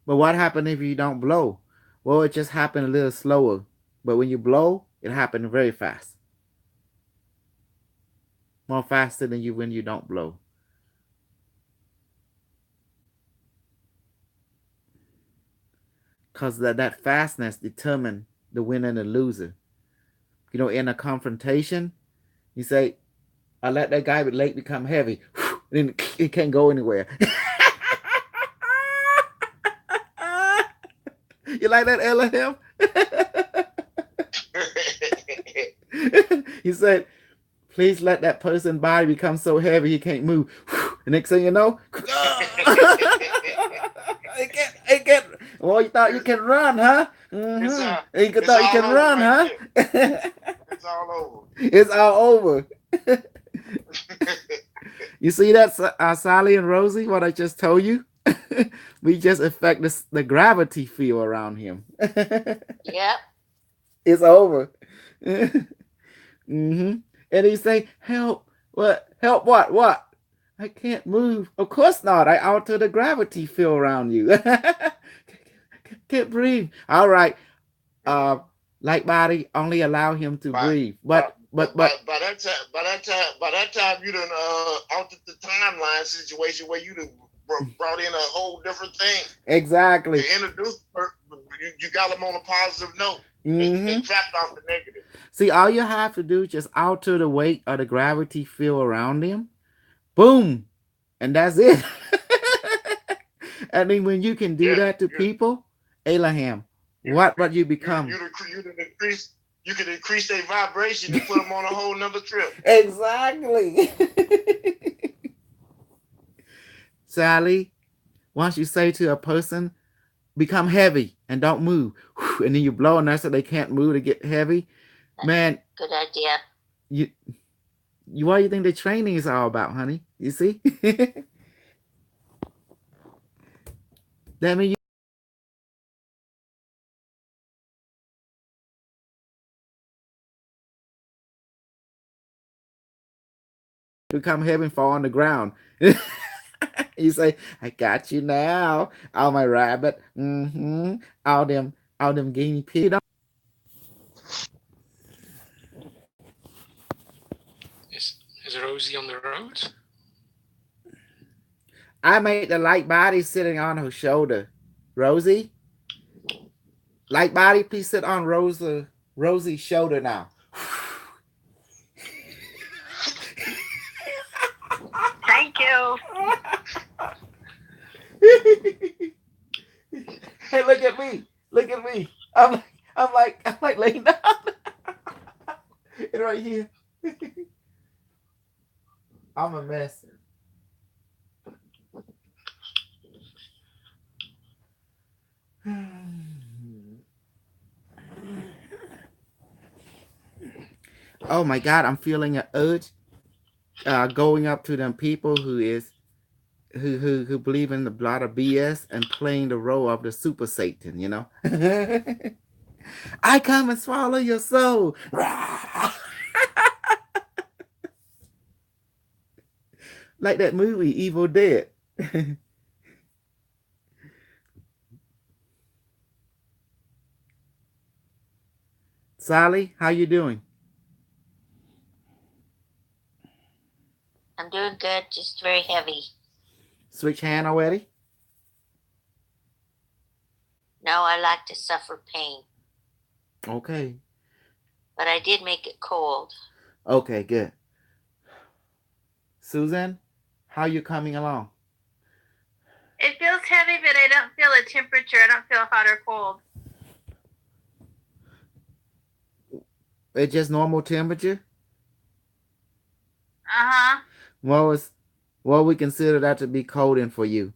But what happens if you don't blow? Well, it just happened a little slower. But when you blow, it happened very fast. More faster than when you don't blow. Because that fastness determines the winner and the loser. In a confrontation, you say, I let that guy with late become heavy. Then he can't go anywhere. You like that, Elohim? He said, please let that person's body become so heavy he can't move. The next thing you know, it can't. Well, you thought you can run, huh? You thought you can run, huh? It's all over. It's all over. You see that, Sally and Rosie, what I just told you? We just affect the gravity field around him. Yep. It's over. And he say, help. What? Help what? What? I can't move. Of course not. I alter the gravity field around you. Can't breathe. All right. Light body, only allow him to breathe. But by that time you done altered the timeline situation where you done brought in a whole different thing. Exactly. You introduced you got them on a positive note. They trapped off the negative. See, all you have to do is just alter the weight of the gravity field around him. Boom. And that's it. I mean, when you can do that to people, Elohim, what you become? You can increase their vibration and put them on a whole nother trip. Exactly. Sally, once you say to a person, become heavy and don't move, and then you blow and that's so they can't move to get heavy. Man, good idea. What do you think the training is all about, honey? You see? That means become heavy and fall on the ground. You say, I got you now. All my rabbit. All them guinea pig. Yes, Is Rosie on the road? I made the light body sitting on her shoulder. Rosie? Light body, please sit on Rosie's shoulder now. Thank you. Hey, look at me. Look at me. I'm like laying down. And right here. I'm a mess. Oh my God, I'm feeling an urge going up to them people who believe in the blood of BS and playing the role of the super Satan, you know? I come and swallow your soul. Like that movie, Evil Dead. Sally, how you doing? I'm doing good, just very heavy. Switch hand already? No, I like to suffer pain, Okay. but I did make it cold. Okay, good. Susan, how you coming along? It feels heavy, but I don't feel a temperature. I don't feel hot or cold. It's just normal temperature? Uh-huh. Well, we consider that to be colding for you.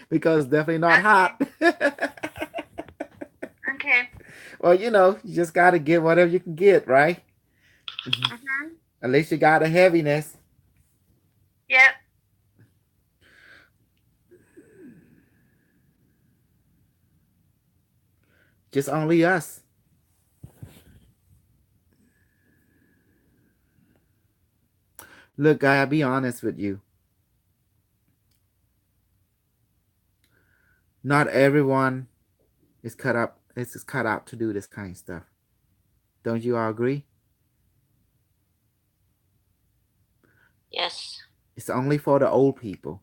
Because it's definitely not hot. Okay. Well, you know, you just got to get whatever you can get, right? Mm-hmm. At least you got a heaviness. Yep. Just only us. Look, I'll be honest with you. Not everyone is cut out to do this kind of stuff. Don't you all agree? Yes. It's only for the old people.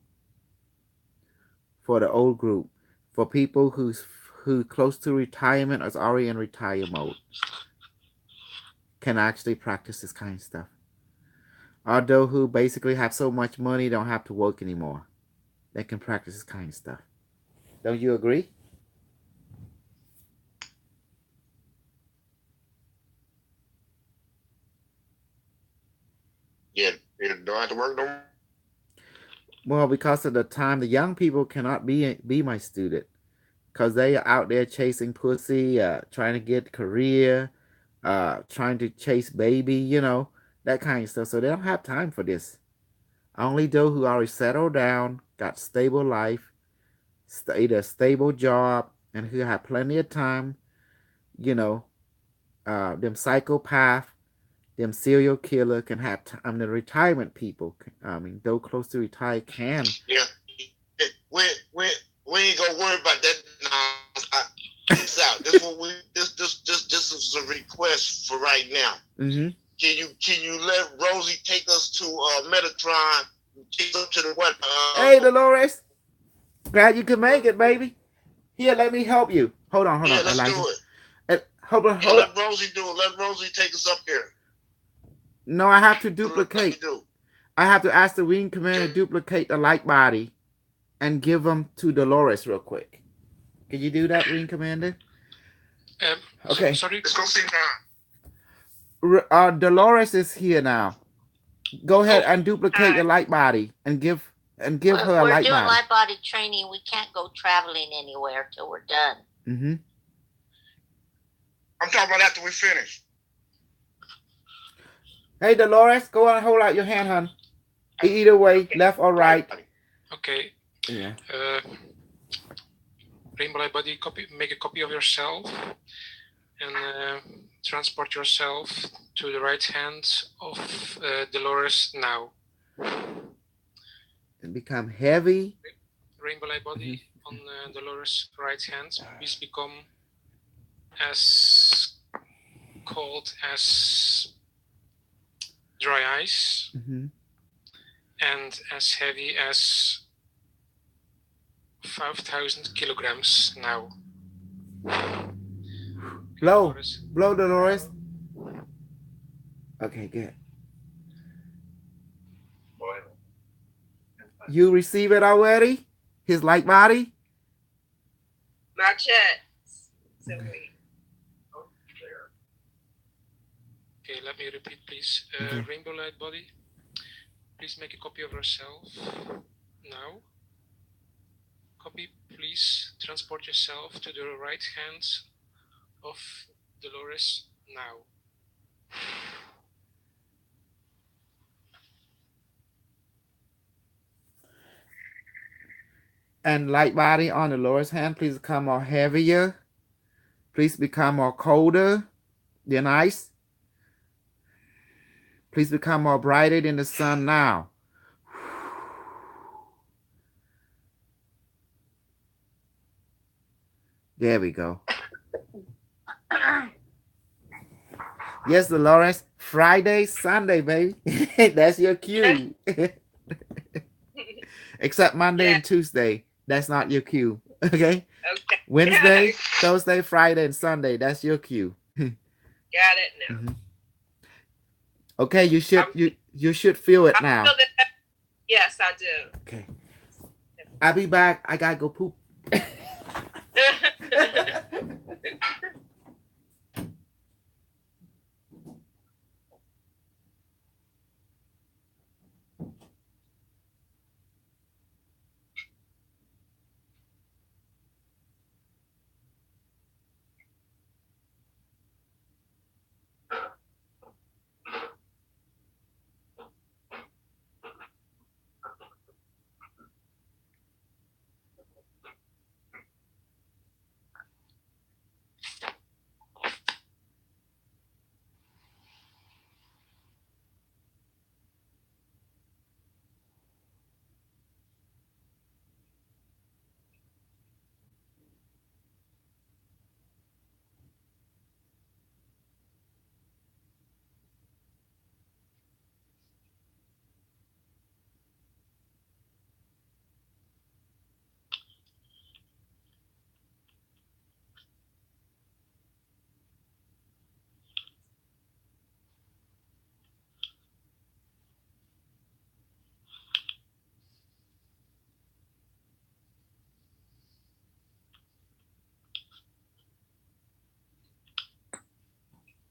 For the old group. For people who close to retirement or is already in retire mode. Can actually practice this kind of stuff. Although who basically have so much money don't have to work anymore. They can practice this kind of stuff. Don't you agree? Yeah, you don't have to work no more. Well, because of the time, the young people cannot be my student. Because they are out there chasing pussy, trying to get career, trying to chase baby, you know, that kind of stuff. So they don't have time for this. Only those who already settled down, got stable life, either a stable job, and who have plenty of time, you know, them psychopath, them serial killer can have time. The retirement people, those close to retire can. Yeah, we ain't gonna worry about that now. Peace out. This is a request for right now. Mm-hmm. Can you let Rosie take us to Metatron? Take us to the what? Hey, Dolores. Glad you could make it, baby. Here, let me help you. Hold on, Yeah, let's Elijah. do it. Hold on. Let Rosie do it. Let Rosie take us up here. No, I have to duplicate. I have to ask the wing commander to duplicate the light body and give them to Dolores real quick. Can you do that, wing commander? Okay. Sorry. Let's go see now. Dolores is here now. Go ahead and duplicate the light body and give her a light body. We're doing light body training. We can't go traveling anywhere till we're done. Mm-hmm. I'm talking about after we finish. Hey, Dolores, go on and hold out your hand, hon. Either way, left or right. Okay. Yeah. Rainbow Light Body, make a copy of yourself and transport yourself to the right hand of Dolores now. And become heavy. Rainbow Light Body on Dolores' right hand. Please become as cold as dry ice, Mm-hmm. and as heavy as 5,000 kilograms now. Blow. Dolores. Blow, Dolores. Okay, good. You receive it already? His light body? Not yet. So Okay. wait. Okay, let me repeat, please. Okay. Rainbow light body, please make a copy of yourself now. Copy, please transport yourself to the right hand of Dolores now. And light body on the Dolores hand, please become more heavier. Please become more colder than ice. Please become more brighter than the sun now. There we go. Yes, Dolores. Friday, Sunday, baby. That's your cue. Except Monday Yeah. and Tuesday. That's not your cue. Okay? Okay. Wednesday, Yeah. Thursday, Friday, and Sunday. That's your cue. Got it now. Mhm. Okay, you should feel it I now. feel that. Yes, I do. Okay. I'll be back. I gotta go poop.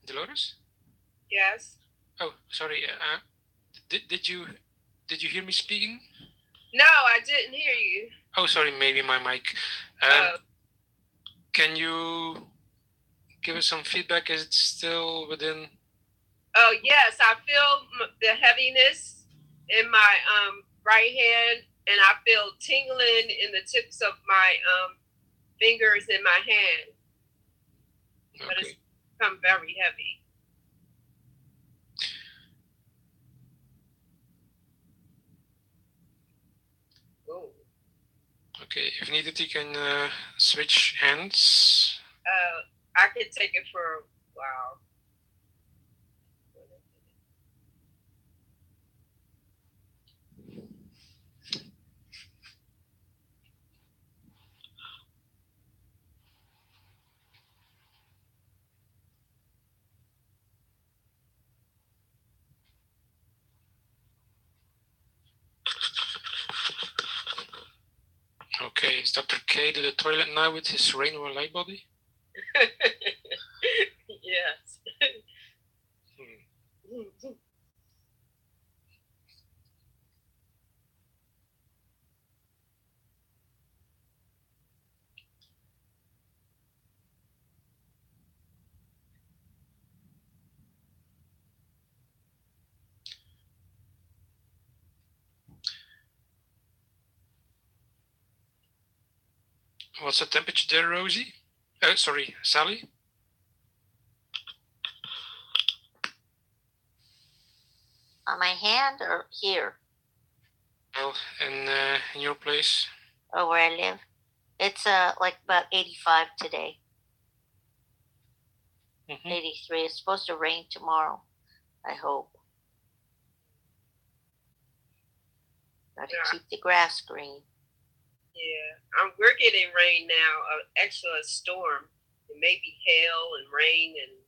Dolores? Yes. Oh, sorry. Did you hear me speaking? No, I didn't hear you. Oh, sorry. Maybe my mic. Can you give us some feedback? Is it still within? Oh yes, I feel the heaviness in my right hand, and I feel tingling in the tips of my fingers in my hand. Okay. But it's become very heavy. Oh. Okay. If needed, you can switch hands. I can take it for a while. Okay. Is Dr. K to the toilet now with his rainbow light body? Yes. What's the temperature there, Rosie? Sorry, Sally? On my hand or here? Well, in your place? Or where I live? It's like about 85 today. Mm-hmm. 83. It's supposed to rain tomorrow, I hope. Gotta keep the grass green. Yeah, we're getting rain now. Actually, a storm. It may be hail and rain and.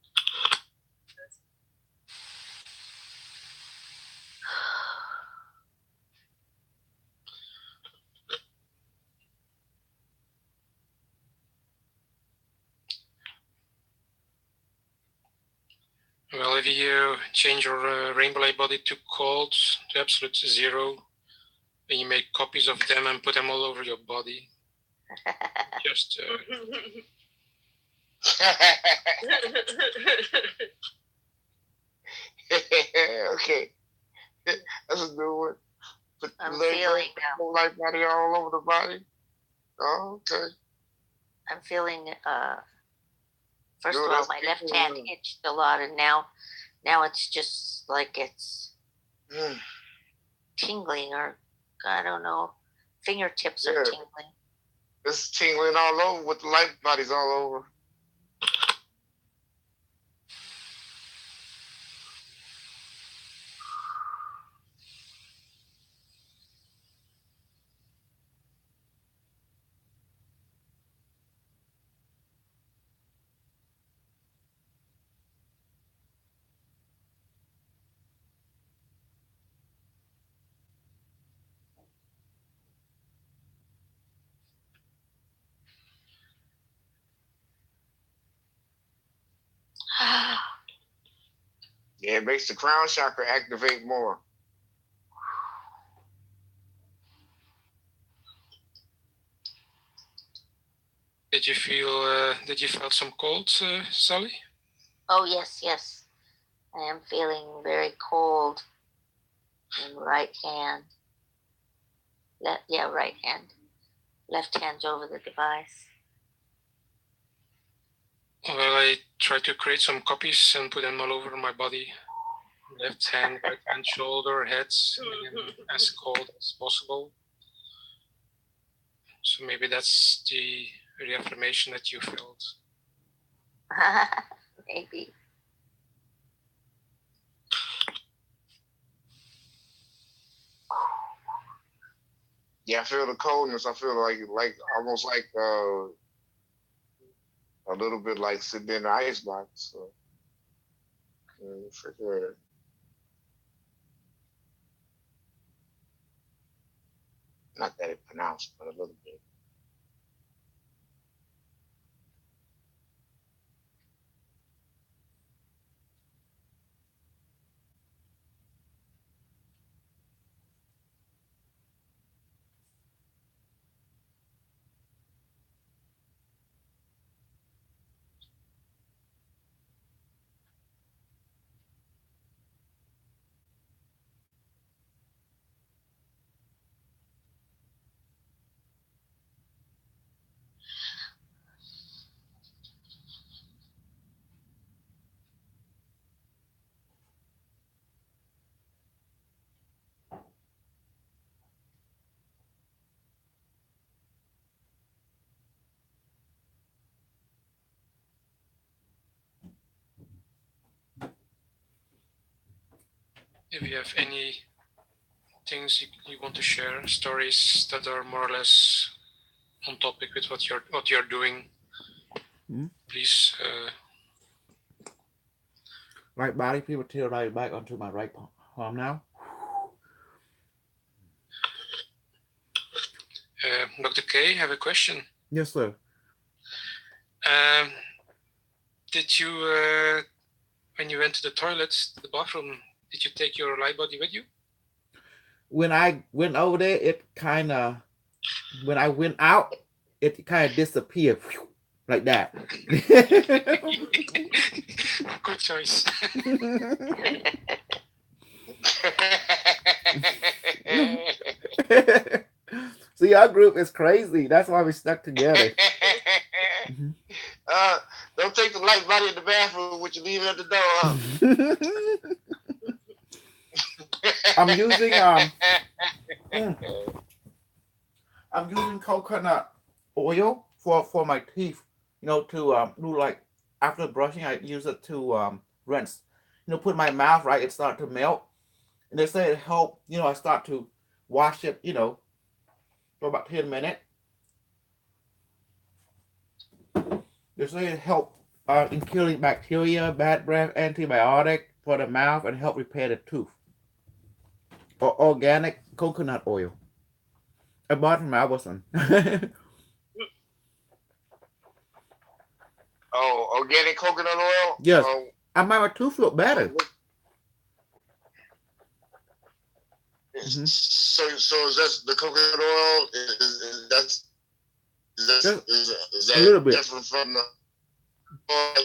Well, if you change your rainbow light body to cold, to absolute 0, and you make copies of them and put them all over your body, just Okay, that's a good one. Put the I'm leg feeling light body all over the body. Oh, okay. I'm feeling first No, of all, that's my left good. hand itched a lot, and now it's just like it's Mm. tingling, or I don't know, fingertips Yeah. are tingling. It's tingling all over with the light bodies all over. Yeah, it makes the crown chakra activate more. did you feel some cold, Sally? Oh yes, I am feeling very cold in right hand. Right hand. Left hand's over the device. Well, I try to create some copies and put them all over my body. Left hand, right hand, shoulder, heads, as cold as possible. So maybe that's the reaffirmation that you felt. Maybe. Yeah, I feel the coldness. I feel like almost like a little bit like sitting in the ice box. So, for sure. Not that it pronounced, but a little bit. If you have any things you want to share, stories that are more or less on topic with what you're doing, please. Right body, people tilt right back onto my right palm now. Dr. K, I have a question. Yes, sir. Did you, when you went to the toilet, the bathroom, did you take your light body with you? When I went over there, when I went out, it kind of disappeared like that. Good choice. See, our group is crazy. That's why we stuck together. Don't take the light body in the bathroom, which you leave it at the door. I'm using coconut oil for my teeth. To do like after brushing, I use it to rinse. Put in my mouth, right? It starts to melt, and they say it help. I start to wash it, for about 10 minutes. This will help in killing bacteria, bad breath, antibiotic for the mouth, and help repair the tooth. Or organic coconut oil. I bought from Albertson. Oh, organic coconut oil? Yes. Oh, I made my tooth look better. So is that the coconut oil? Is that a little bit different from the oil?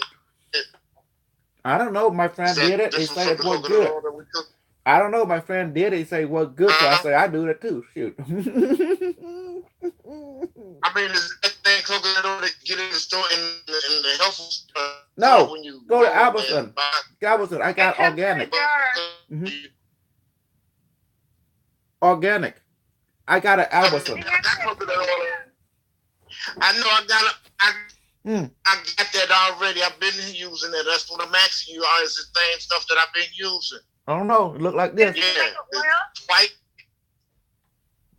I don't know. My friend did it. They say it worked good. I don't know. My friend did it. He say it worked good. So I say I do that too. Shoot. I mean, is that thing coconut oil that get in the store in the health store? No. When you Go to Albertson. Albertson. I got organic. Organic. I got an Albertson. I know I got that already. I've been using it. That's what I'm asking you. It's the same stuff that I've been using. I don't know. It look like this. Yeah. It's white.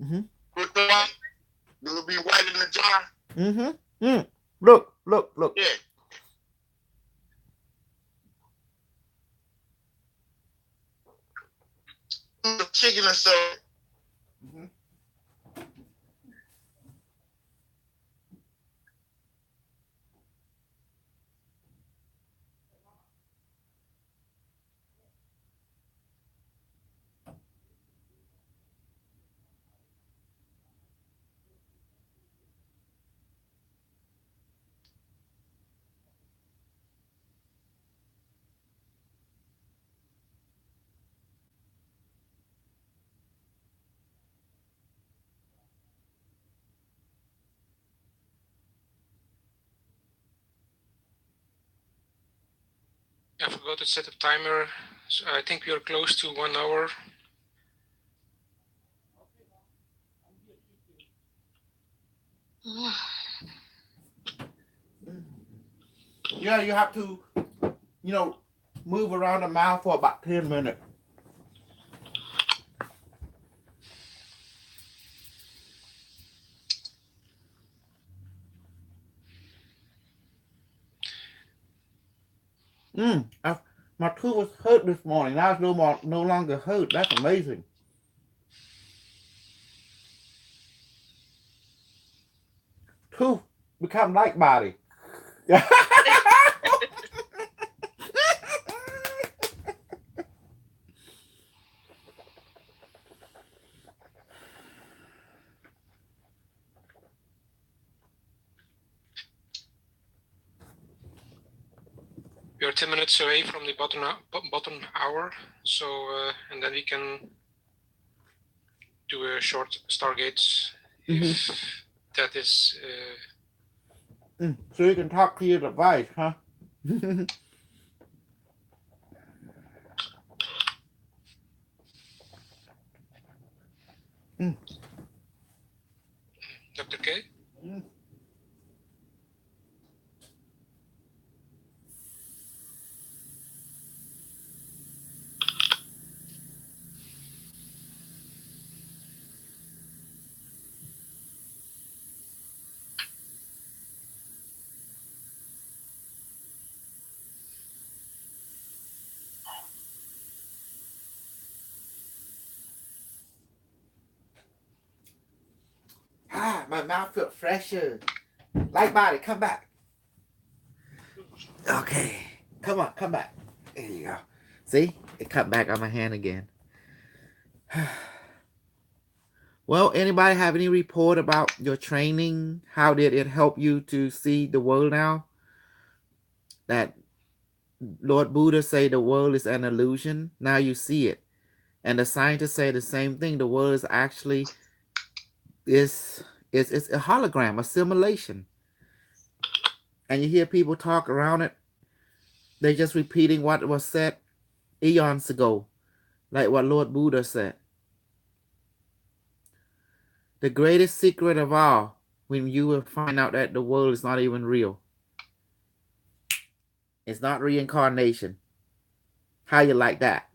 Mm-hmm. With the white. It'll be white in the jar. Mm-hmm. Look. Yeah. The chicken and so. Mm-hmm. I forgot to set a timer. So I think we are close to 1 hour. Yeah, you have to, move around the mouth for about 10 minutes. My tooth was hurt this morning. Now it's no longer hurt. That's amazing. Tooth become like body. We are 10 minutes away from the bottom hour, so and then we can do a short Stargates if that is. So you can talk to your device, huh? Dr. K? My mouth feels fresher. Light body, come back. Okay. Come on, come back. There you go. See? It cut back on my hand again. Well, anybody have any report about your training? How did it help you to see the world now? That Lord Buddha say the world is an illusion. Now you see it. And the scientists say the same thing. The world is actually it's a hologram, a simulation. And you hear people talk around it. They're just repeating what was said eons ago, like what Lord Buddha said. The greatest secret of all, when you will find out that the world is not even real. It's not reincarnation. How you like that?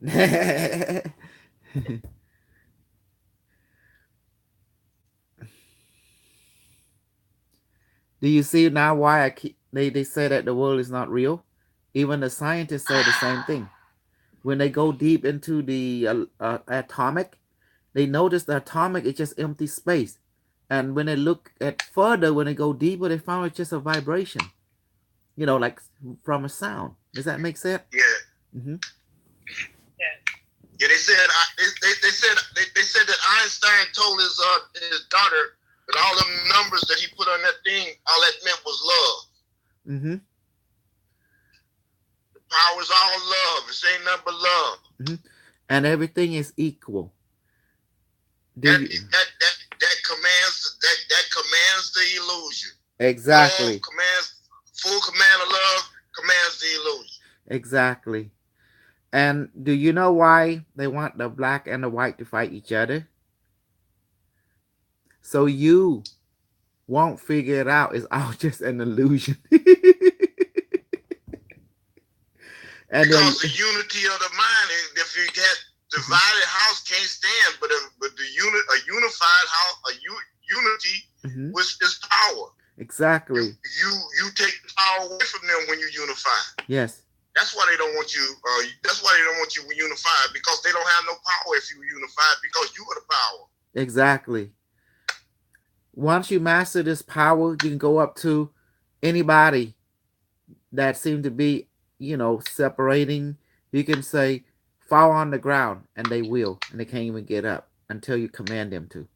Do you see now why they say that the world is not real? Even the scientists say the same thing. When they go deep into the atomic, they notice the atomic is just empty space. And when they look at further, when they go deeper, they found it's just a vibration. You know, like from a sound. Does that make sense? Yeah. Mm-hmm. Yeah, they said that Einstein told his daughter that all the numbers that he put on that thing, all that meant was love. Mm-hmm. The power is all love. It ain't nothing but love. Mm-hmm. And everything is equal. That commands the illusion. Exactly. Love commands, full command of love commands the illusion. Exactly. And do you know why they want the black and the white to fight each other? So you won't figure it out. It's all just an illusion. And because the unity of the mind, if you get divided house can't stand, but a unified house, unity, mm-hmm. which is power. Exactly. You take the power away from them when you unify. Yes. That's why they don't want you. That's why they don't want you unified, because they don't have no power if you unified, because you are the power. Exactly. Once you master this power, you can go up to anybody that seems to be, separating. You can say, fall on the ground, and they will, and they can't even get up until you command them to.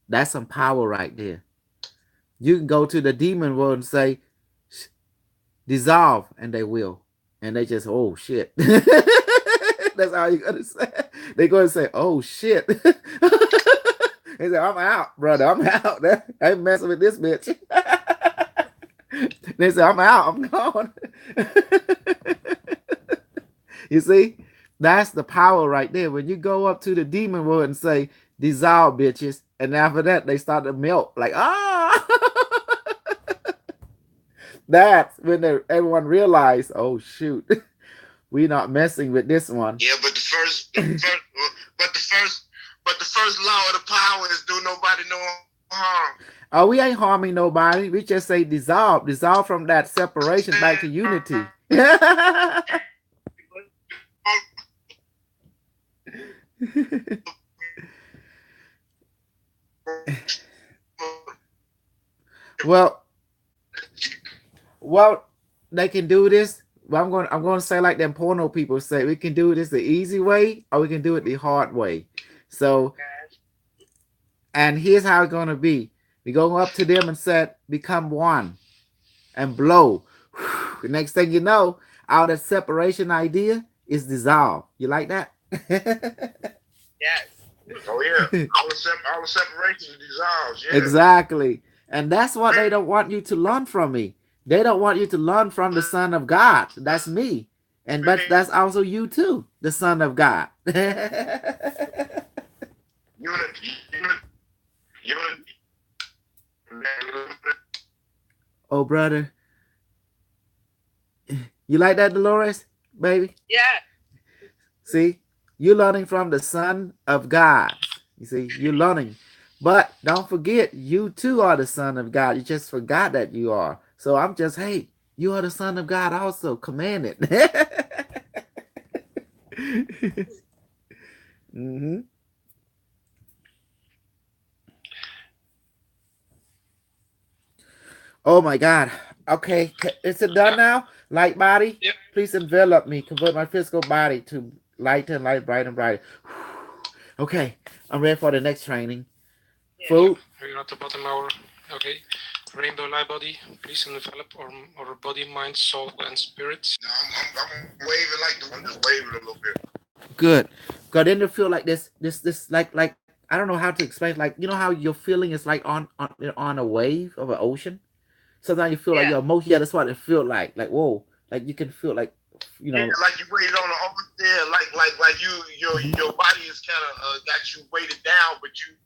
That's some power right there. You can go to the demon world and say, dissolve, and they will. And they just, oh, shit. That's all you're going to say. They're going to say, oh, shit. They say, I'm out, brother. I'm out. I ain't messing with this bitch. They say, I'm out. I'm gone. You see? That's the power right there. When you go up to the demon world and say, dissolve, bitches. And after that, they start to melt. Like, ah! That's when everyone realized, oh, shoot. We're not messing with this one. Yeah, but the first law of the power is do nobody no harm. Oh, we ain't harming nobody. We just say dissolve. Dissolve from that separation back to unity. Well, they can do this. Well, I'm going to say like them porno people say, we can do this the easy way, or we can do it the hard way. So, and here's how it's going to be. We go up to them and said, become one, and blow. The next thing you know, all that separation idea is dissolved. You like that? Yes. Oh yeah. All the separation dissolves. Yeah. Exactly. And that's what they don't want you to learn from me. They don't want you to learn from the Son of God. That's me. And but that's also you too, the Son of God. Oh, brother. You like that, Dolores, baby? Yeah. See, you're learning from the Son of God. You see, you're learning. But don't forget, you too are the Son of God. You just forgot that you are. So I'm just, hey, you are the Son of God also. Command it. Mm-hmm. Oh my God. Okay, is it done now? Light body? Yep. Please envelop me. Convert my physical body to light and light, bright and bright. Okay, I'm ready for the next training. Yeah. Food. We're at the bottom hour. Okay. Rainbow light body, please envelop our body, mind, soul, and spirit. No, I'm waving like the one, just waving a little bit. Good. Because then you feel like this like I don't know how to explain. Like, you know how your feeling is like on a wave of an ocean. Sometimes you feel like your emotion. Yeah, that's what it feels like. Like, whoa, like you can feel like, Yeah, like you weighted on the over there, like your body is kind of got you weighted down, but you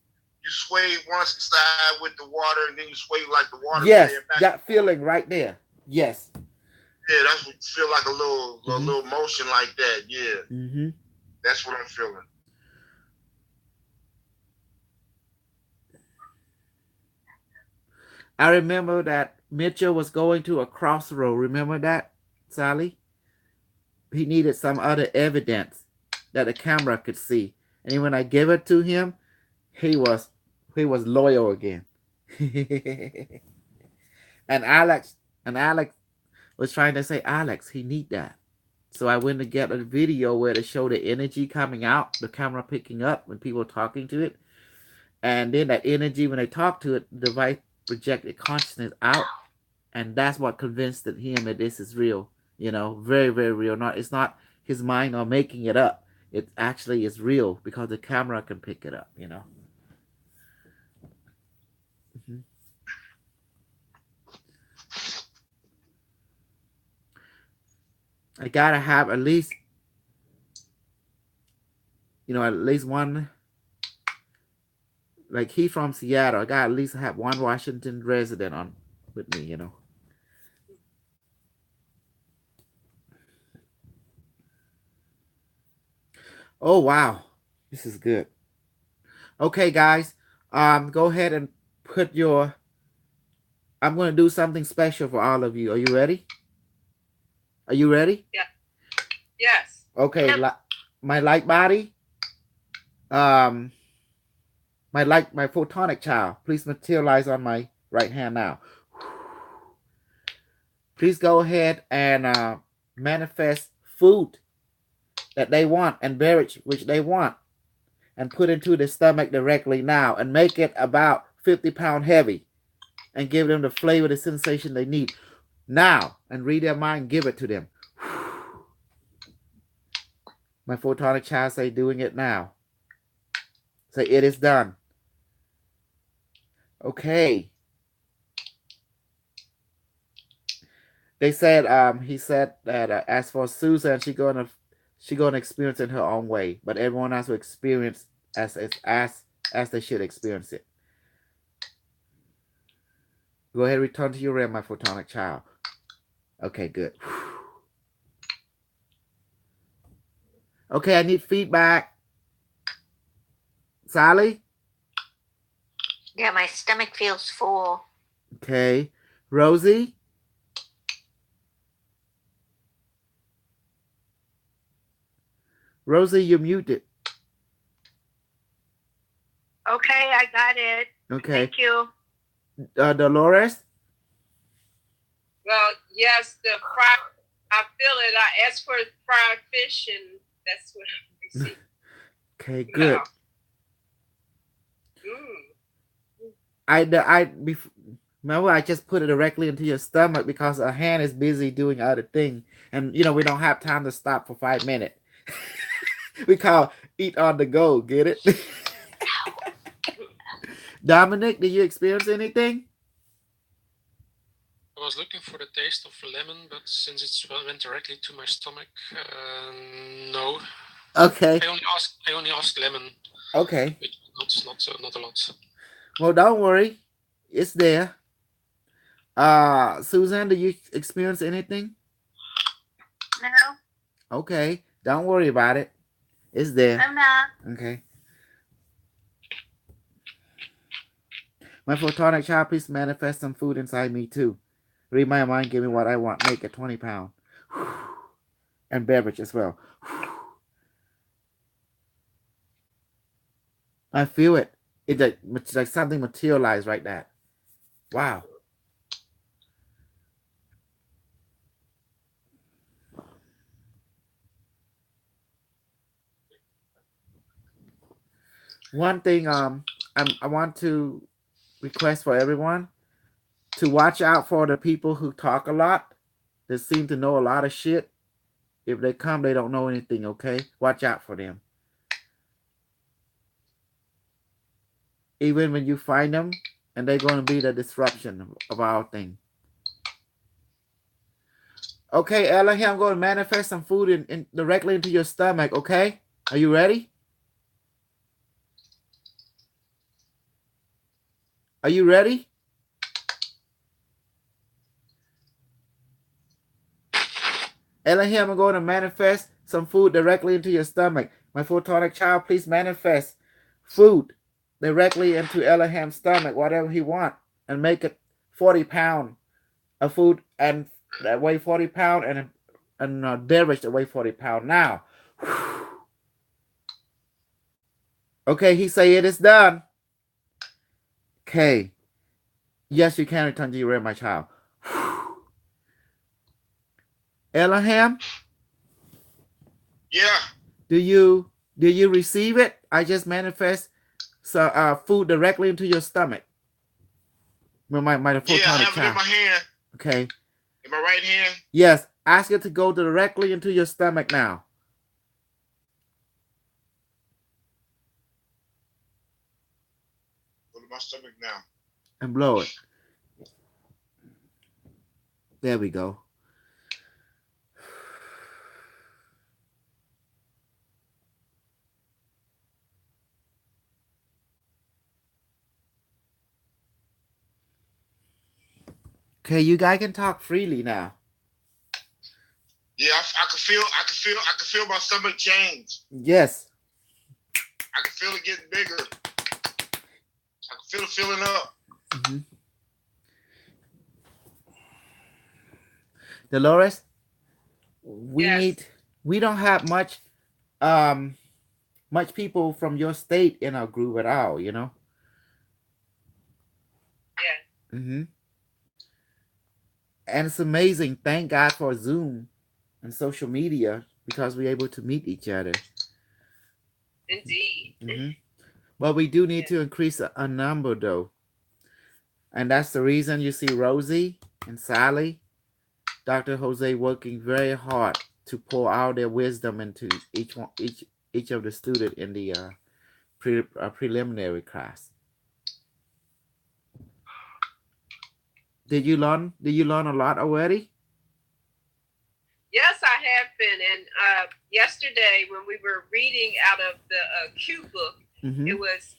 sway one side with the water, and then you sway like the water. Yes, that feeling right there. Yes. Yeah, that's what feel like a little motion like that. Yeah. Mm-hmm. That's what I'm feeling. I remember that Mitchell was going to a crossroad. Remember that, Sally? He needed some other evidence that the camera could see. And when I gave it to him, he was loyal again. and Alex was trying to say, Alex, he need that. So I went to get a video where to show the energy coming out, the camera picking up when people are talking to it. And then that energy, when they talk to it, the device projected consciousness out. And that's what convinced him that this is real. You know, very, very real. It's not his mind or making it up. It actually is real because the camera can pick it up, you know. Mm-hmm. I gotta have at least, at least one, like he from Seattle. I gotta at least have one Washington resident on with me, Oh, wow. This is good. Okay, guys. Go ahead and put I'm going to do something special for all of you. Are you ready? Are you ready? Yeah. Yes. Okay. Yep. My light body. My photonic child. Please materialize on my right hand now. Please go ahead and manifest food that they want and beverage which they want and put into the stomach directly now and make it about 50 pounds heavy and give them the flavor, the sensation they need now, and read their mind, give it to them. My photonic child say doing it now. Say it is done. Okay. They said he said that as for Susan, she gonna experience it in her own way, but everyone else will experience as they should experience it. Go ahead, return to your realm, my photonic child. Okay, good. Okay, I need feedback. Sally? Yeah, my stomach feels full. Okay. Rosie? Rosie, you're muted. Okay, I got it. Okay. Thank you. Dolores? Well, yes, the fried, I feel it. I asked for fried fish, and that's what I received. Okay, good. Remember I just put it directly into your stomach because a hand is busy doing other thing, and we don't have time to stop for 5 minutes. We call eat on the go. Get it? Dominic, did you experience anything? I was looking for the taste of lemon, but since it went directly to my stomach, no. Okay. I only asked lemon. Okay. Which not a lot. Well, don't worry, it's there. Suzanne, did you experience anything? No. Okay, don't worry about it. It's there. I'm not. Okay. My photonic child, please manifest some food inside me too. Read my mind, give me what I want. Make it 20 pounds. And beverage as well. I feel it. It's like something materialized right there. Wow. One thing I want to request for everyone to watch out for the people who talk a lot, that seem to know a lot of shit. If they come, they don't know anything, okay? Watch out for them. Even when you find them, and they're going to be the disruption of our thing. Okay, Elohim, I'm going to manifest some food in directly into your stomach, okay? Are you ready? Are you ready? Elohim, I'm going to manifest some food directly into your stomach. My photonic child, please manifest food directly into Elohim's stomach, whatever he wants, and make it 40 pounds of food and that weigh 40 pounds and a beverage that weigh 40 pounds. Now, okay, he say it is done. Okay. Yes, you can return to your room, my child. Elohim? Yeah. Do you receive it? I just manifest food directly into your stomach. My Yeah, I photonic have it in child. my hand. Okay. In my right hand. Yes. Ask it to go directly into your stomach now. Go to my stomach now. And blow it. There we go. Okay, you guys can talk freely now. Yeah, I can feel my stomach change. Yes. I can feel it getting bigger. I can feel it filling up. Mm-hmm. Dolores, we don't have much people from your state in our group at all, you know? Yeah. Mm-hmm. And it's amazing. Thank God for Zoom and social media because we're able to meet each other. Indeed. Mm-hmm. But we do need to increase a number though. And that's the reason you see Rosie and Sally, Dr. Jose working very hard to pour out their wisdom into each of the students in the preliminary class. Did you learn a lot already? Yes, I have been. And yesterday when we were reading out of the Q book, Mm-hmm. it was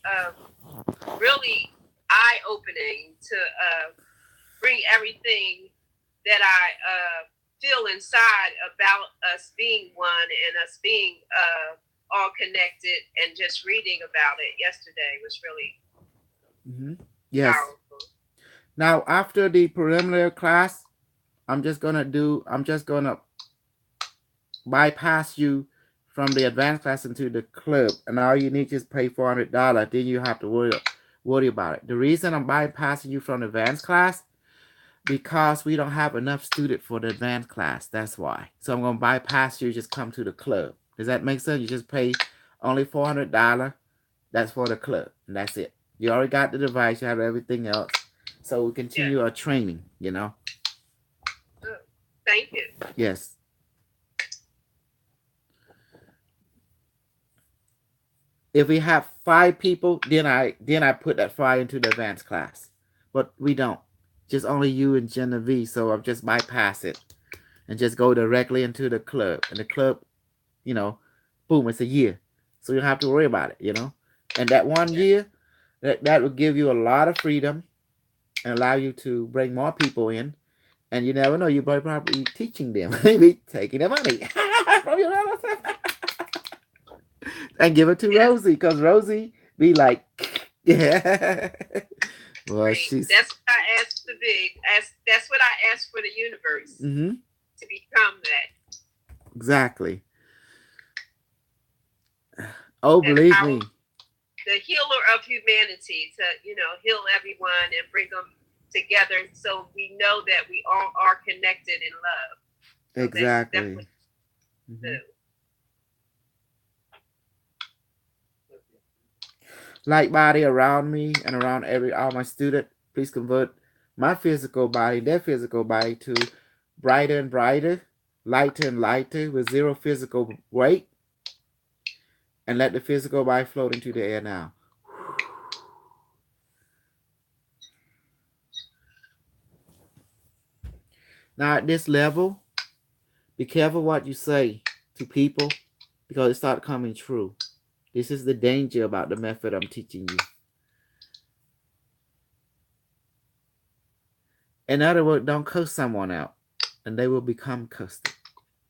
really eye-opening to bring everything that I feel inside about us being one and us being all connected, and just reading about it yesterday was really Yes. powerful. Now after the preliminary class, I'm just gonna bypass you from the advanced class into the club, and all you need is pay $400. Then you have to worry about it. The reason I'm bypassing you from the advanced class because we don't have enough students for the advanced class. That's why. So I'm gonna bypass you. Just come to the club. Does that make sense? You just pay only $400. That's for the club, and that's it. You already got the device. You have everything else. So we continue our training. You know. Thank you. Yes. If we have 5 people, then I put that 5 into the advanced class. But we don't. Just only you and Genevieve. So I'll just bypass it and just go directly into the club. And the club, you know, boom, it's a year. So you don't have to worry about it, you know. And that 1 year, that will give you a lot of freedom and allow you to bring more people in. And you never know, you're probably teaching them, maybe taking their money from your relatives. And give it to Rosie, because Rosie be like, yeah. Well, Right. she's That's what I asked the big. That's what I asked for the universe to become that. Exactly. Oh, And believe how- me. The healer of humanity to heal everyone and bring them together, so we know that we all are connected in love. So that's Exactly. definitely good. Light body around me and around all my students, please convert my physical body, their physical body, to brighter and brighter, lighter and lighter, with zero physical weight, and let the physical body float into the air now. Now at this level, be careful what you say to people, because it starts coming true. This is the danger about the method I'm teaching you. In other words, don't curse someone out, and they will become cursed.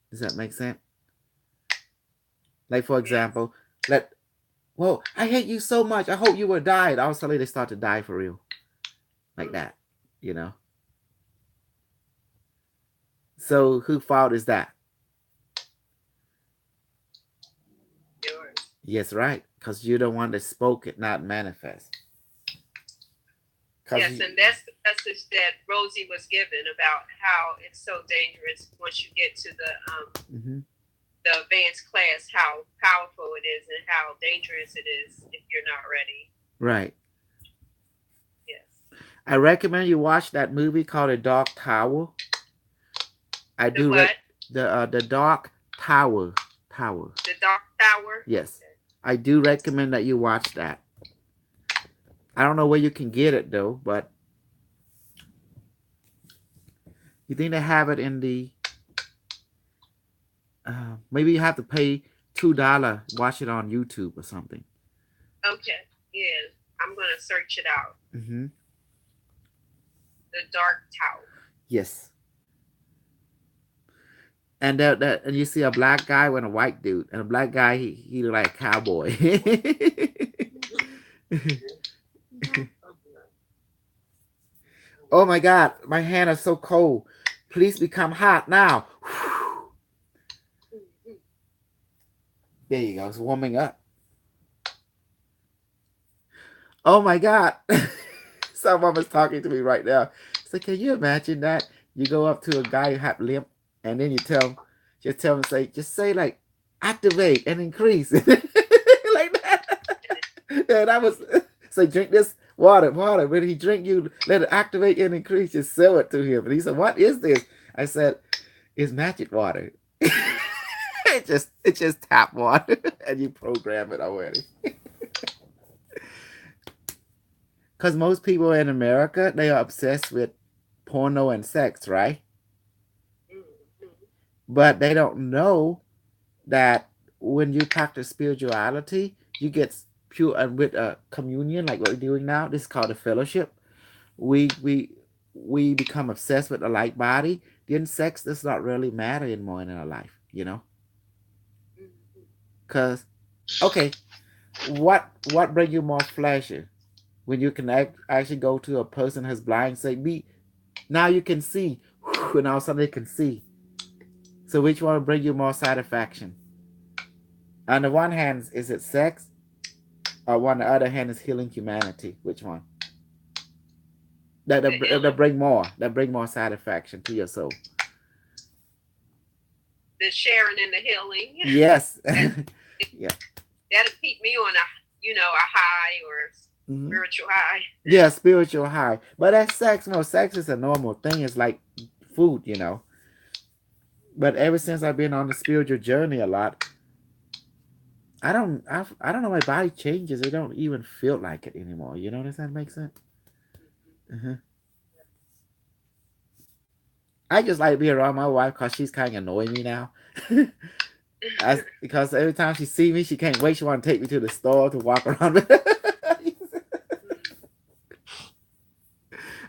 Does that make sense? Like, for example, I hate you so much. I hope you will die. All of a sudden, they start to die for real. Like that. you know. So whose fault is that? Yours. Yes, right. Because you're the one that spoke it, not manifest. Yes, and that's the message that Rosie was given about how it's so dangerous once you get to the advanced class, how powerful it is and how dangerous it is if you're not ready. Right. Yes. I recommend you watch that movie called The Dark Tower. I do. The Dark Tower. The Dark Tower. Yes, I do recommend that you watch that. I don't know where you can get it though, but you think they have it in the. Maybe you have to pay $2. Watch it on YouTube or something. Okay. Yeah, I'm gonna search it out. Mm-hmm. The Dark Tower. Yes. And and you see a black guy with a white dude, and a black guy he look like a cowboy. Oh my God, my hand is so cold. Please become hot now. There you go. It's warming up. Oh my God. Someone was talking to me right now. So can you imagine that? You go up to a guy who have limp, and then you just say like, activate and increase. Like that. And I was say, drink this water. When he drink, you let it activate and increase. Just sell it to him. And he said, what is this? I said, it's magic water. It's just tap water, and you program it already. Because most people in America, they are obsessed with porno and sex, right? But they don't know that when you practice spirituality, you get pure and with a communion, like what we're doing now. This is called a fellowship. We become obsessed with the light body. Then sex does not really matter anymore in our life, you know. Because, okay, what brings you more pleasure? When you can actually go to a person who's blind and say, now you can see, and all of a sudden they can see. So which one will bring you more satisfaction? On the one hand, is it sex? Or on the other hand, is healing humanity? Which one? That bring more satisfaction to your soul. The sharing and the healing. Yes. Yeah. That'll keep me on a high or spiritual high. Yeah, spiritual high. But that's sex. No, sex is a normal thing. It's like food, you know. But ever since I've been on the spiritual journey a lot, I don't know, my body changes. It don't even feel like it anymore. You know, does that make sense? I just like being around my wife because she's kind of annoying me now. Because every time she sees me, she can't wait. She want to take me to the store to walk around with.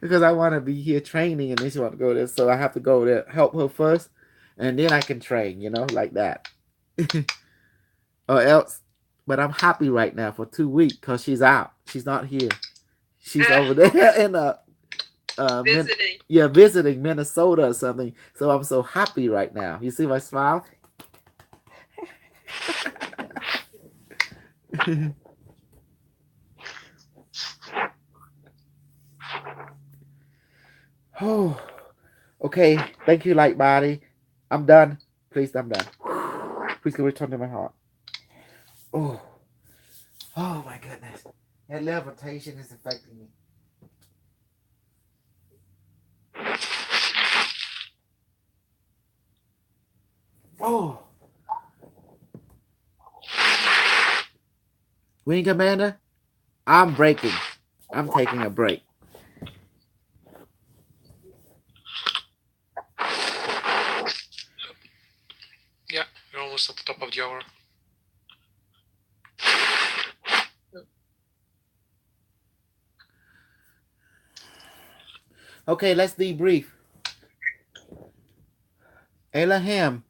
Because I want to be here training, and then she want to go there, so I have to go there, help her first, and then I can train, you know, like that. Or else, but I'm happy right now for 2 weeks because she's out. She's not here. She's over there in visiting. Visiting Minnesota or something. So I'm so happy right now. You see my smile? Oh, okay. Thank you, light body. I'm done. Please, I'm done. Please go return to my heart. Oh my goodness. That levitation is affecting me. Oh. Wing Commander, I'm breaking. I'm taking a break. Yeah, we're almost at the top of the hour. Okay, let's debrief. Elohim,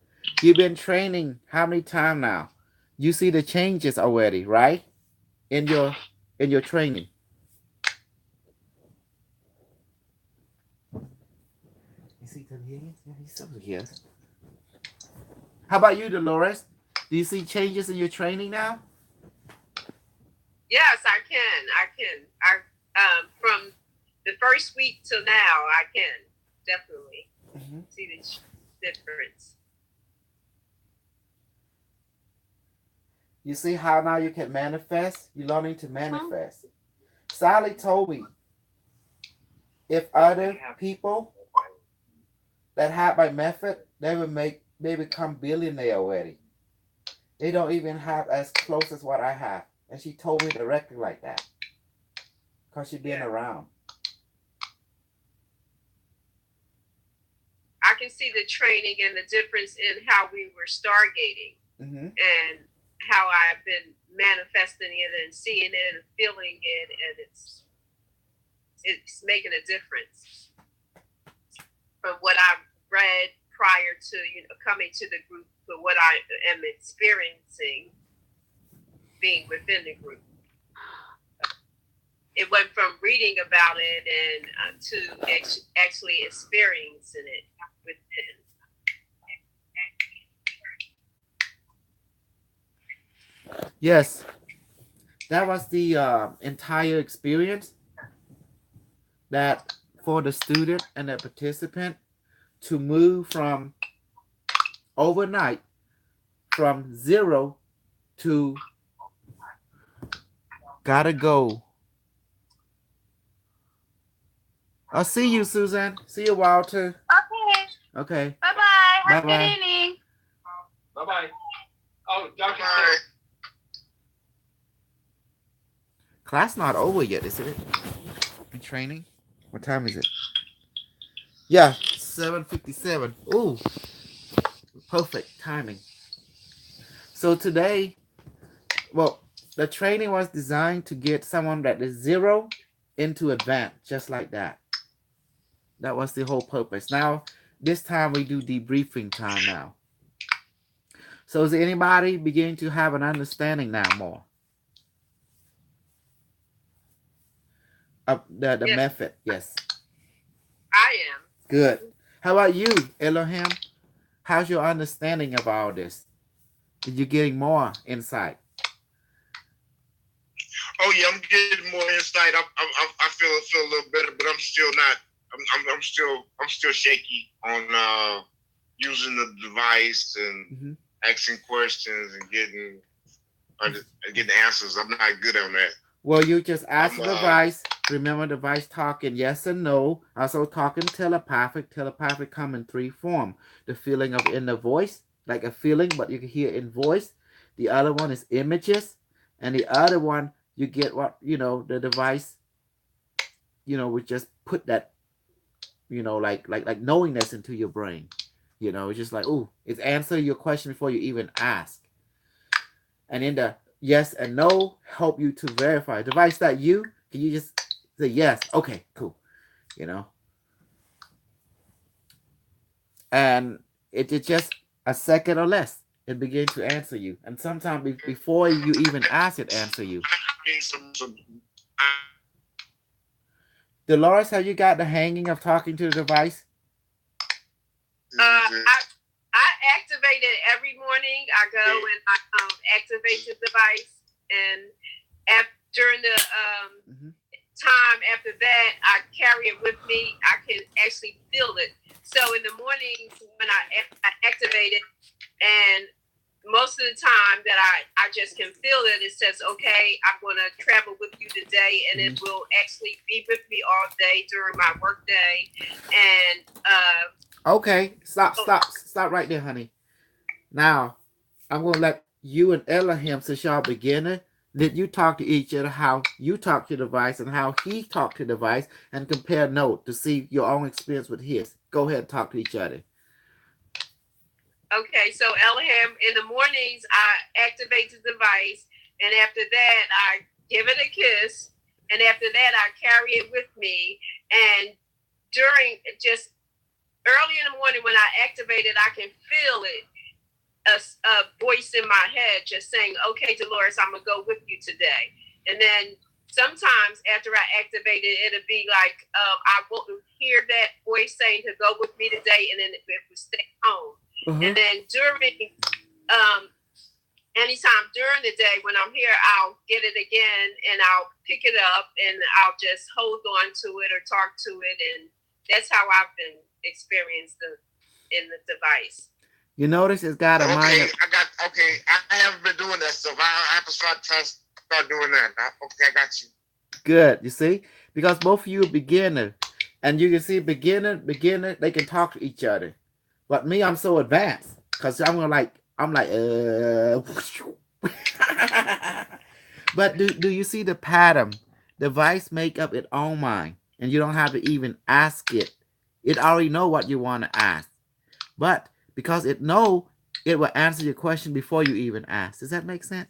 you've been training how many times now? You see the changes already, right? In your training. he still here? Yeah, he's still here. How about you, Dolores? Do you see changes in your training now? Yes, I can. I from the first week till now, I can definitely see the difference. You see how now you can manifest? You're learning to manifest. Sally told me if other people that have my method, they become billionaire already. They don't even have as close as what I have. And she told me directly like that. Because she's been around. I can see the training and the difference in how we were stargating and how I've been manifesting it and seeing it and feeling it, and it's making a difference from what I've read prior to coming to the group to what I am experiencing being within the group. It went from reading about it and to actually experiencing it within. Yes, that was the entire experience that for the student and the participant to move from overnight from 0 to gotta go. I'll see you, Suzanne. See you, Walter. Okay. Bye-bye. Have a Bye-bye. good evening. Bye-bye. Oh, Dr. Bye. Class not over yet, is it? In training? What time is it? Yeah, 7:57. Ooh, perfect timing. So today, well, the training was designed to get someone that is 0 into advanced, just like that. That was the whole purpose. Now, this time we do debriefing time now. So is anybody beginning to have an understanding now more? Of the Yes. method, yes. I am. Good. How about you, Elohim? How's your understanding of all this? Are you getting more insight? Oh yeah, I'm getting more insight. I feel a little better, but I'm still not. I'm still shaky on using the device and asking questions and getting answers. I'm not good on that. Well, you just ask the device. Remember, the device talking yes and no. Also talking telepathic. Telepathic come in 3 forms. The feeling of in the voice, like a feeling, but you can hear in voice. The other one is images, and the other one you get what the device. Would just put that, like knowingness into your brain. It's just like, oh, it's answer your question before you even ask. And in the yes and no help you to verify. Device that you, can you just say yes? Okay, cool. And it's just a second or less. It begins to answer you. And sometimes before you even ask it, answer you. Dolores, have you got the hanging of talking to the device? I activate it every morning. I go and I activate the device, and during the time after that, I carry it with me. I can actually feel it. So in the mornings when I activate it, and most of the time that I just can feel it, it says, okay, I'm going to travel with you today, and it will actually be with me all day during my work day. And okay, stop right there, honey. Now, I'm going to let you and Elohim, since y'all beginner, let you talk to each other how you talk to the device and how he talked to the device, and compare notes to see your own experience with his. Go ahead and talk to each other. Okay, so Elohim, in the mornings, I activate the device, and after that, I give it a kiss, and after that, I carry it with me, and during just early in the morning when I activate it, I can feel it, a voice in my head just saying, okay, Dolores, I'm going to go with you today. And then sometimes after I activate it, it'll be like I won't hear that voice saying to go with me today, and then it would stay home. And then during anytime during the day when I'm here, I'll get it again and I'll pick it up and I'll just hold on to it or talk to it, and that's how I've been experienced in the device. You notice it's got a minor. I haven't been doing that stuff. I have to start doing that. I got you. Good. You see, because both of you are beginner, and you can see beginner, they can talk to each other. But me, I'm so advanced because I'm like. But do you see the pattern? The device make up its own mind, and you don't have to even ask it. It already know what you want to ask. But because it know, it will answer your question before you even ask. Does that make sense?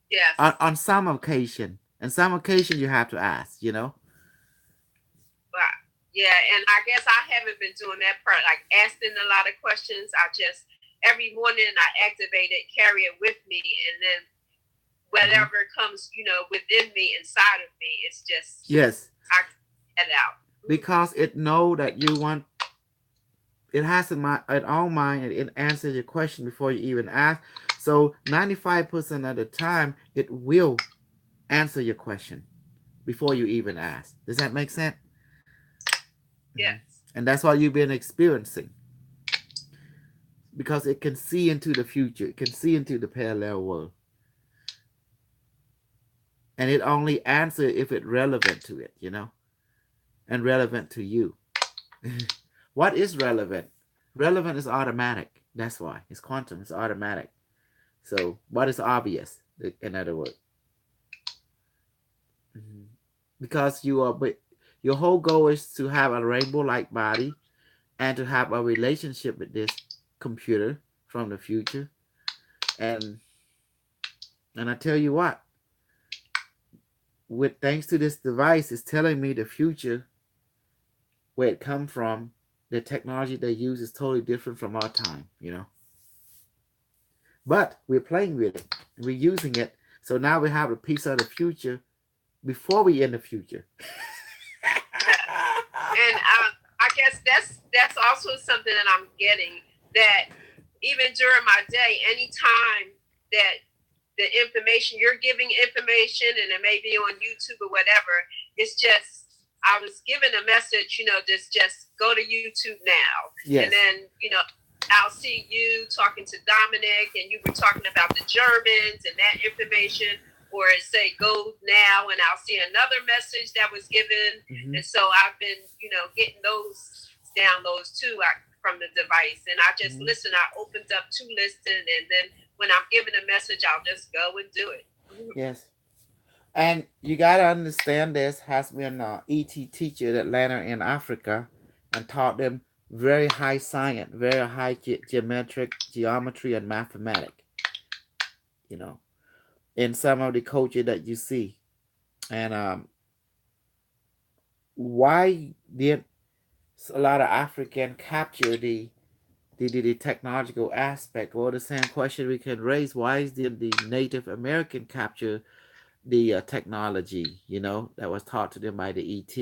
Yes. On some occasion, you have to ask. You know. Yeah, and I guess I haven't been doing that part, like asking a lot of questions. I just every morning I activate it, carry it with me, and then whatever comes, within me, inside of me, it's just I get out. Because it know that you want. It has its own mind, and it answers your question before you even ask. So 95% of the time, it will answer your question before you even ask. Does that make sense? Yes. And that's what you've been experiencing. Because it can see into the future. It can see into the parallel world. And it only answers if it's relevant to it, and relevant to you. What is relevant? Relevant is automatic. That's why. It's quantum. It's automatic. So what is obvious, in other words? Because your whole goal is to have a rainbow-like body and to have a relationship with this computer from the future. And I tell you what, thanks to this device, it's telling me the future, where it come from, the technology they use is totally different from our time, But we're playing with it. We're using it. So now we have a piece of the future before we in the future. And I guess that's also something that I'm getting, that even during my day, anytime that the information you're giving information, and it may be on YouTube or whatever, it's just I was given a message, just go to YouTube now. Yes. And then, I'll see you talking to Dominic, and you were talking about the Germans and that information, or say go now, and I'll see another message that was given. And so I've been, getting those downloads too from the device. And I just listen. I opened up to listen, and then when I'm given a message, I'll just go and do it. Yes. And you got to understand, this has been an ET teacher that landed in Africa and taught them very high science, very high geometry and mathematics, in some of the culture that you see. And why did a lot of African capture the technological aspect? Well, the same question we can raise: why is the Native American capture the technology, that was taught to them by the ET?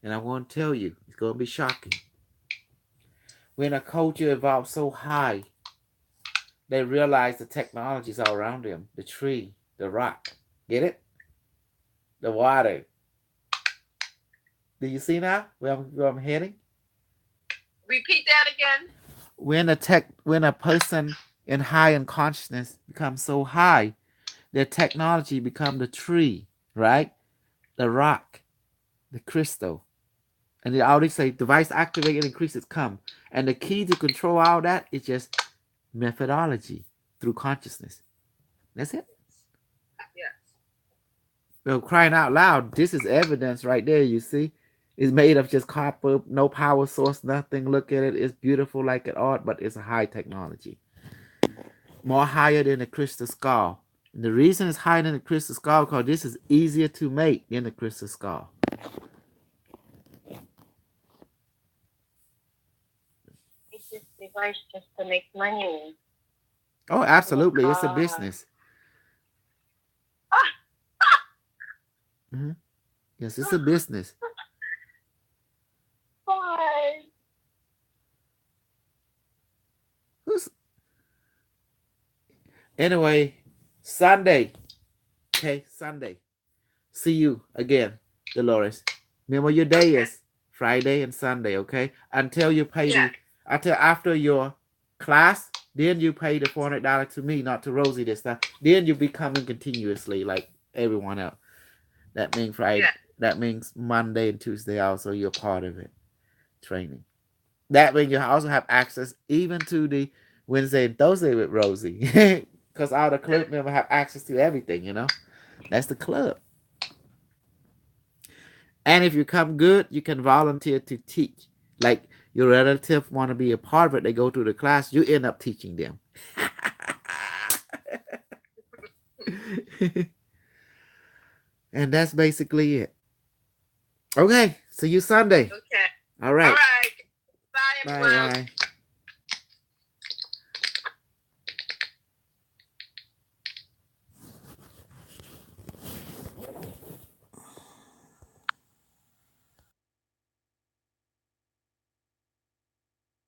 And I want to tell you, it's going to be shocking. When a culture evolves so high, they realize the technologies all around them: the tree, the rock, get it? The water. Do you see now where I'm heading? Repeat that again. When a person in high in consciousness becomes so high, their technology become the tree, right? The rock, the crystal. And they always say device activated, increases come. And the key to control all that is just methodology through consciousness. That's it. Yes. Well, crying out loud, this is evidence right there, you see. It's made of just copper, no power source, nothing. Look at it. It's beautiful like an art, but it's a high technology. More higher than the crystal skull. And the reason it's higher than the crystal skull because this is easier to make than the crystal skull. It's this device just to make money. Oh, absolutely. It's a business. Yes, it's a business. Bye. Anyway, Sunday. Okay, Sunday. See you again, Dolores. Remember your day is Friday and Sunday, okay? Until you pay until after your class, then you pay the $400 to me, not to Rosie this time. Then you be coming continuously like everyone else. That means Friday. Yeah. That means Monday and Tuesday also you're part of it. Training. That means you also have access even to the Wednesday and Thursday with Rosie. Because all the club members have access to everything, you know? That's the club. And if you come good, you can volunteer to teach. Like your relative want to be a part of it, they go to the class, you end up teaching them. And that's basically it. Okay, see you Sunday. Okay. All right. All right. Bye, everyone. Bye.